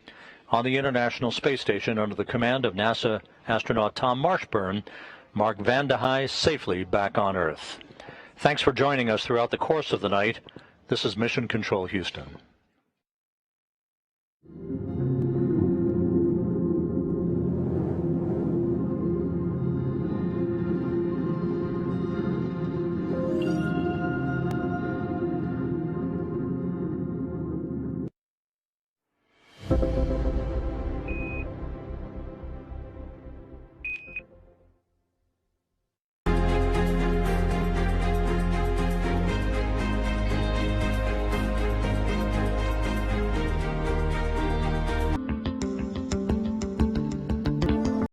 on the International Space Station under the command of NASA astronaut Tom Marshburn. Mark Vande Hei safely back on Earth. Thanks for joining us throughout the course of the night. This is Mission Control Houston.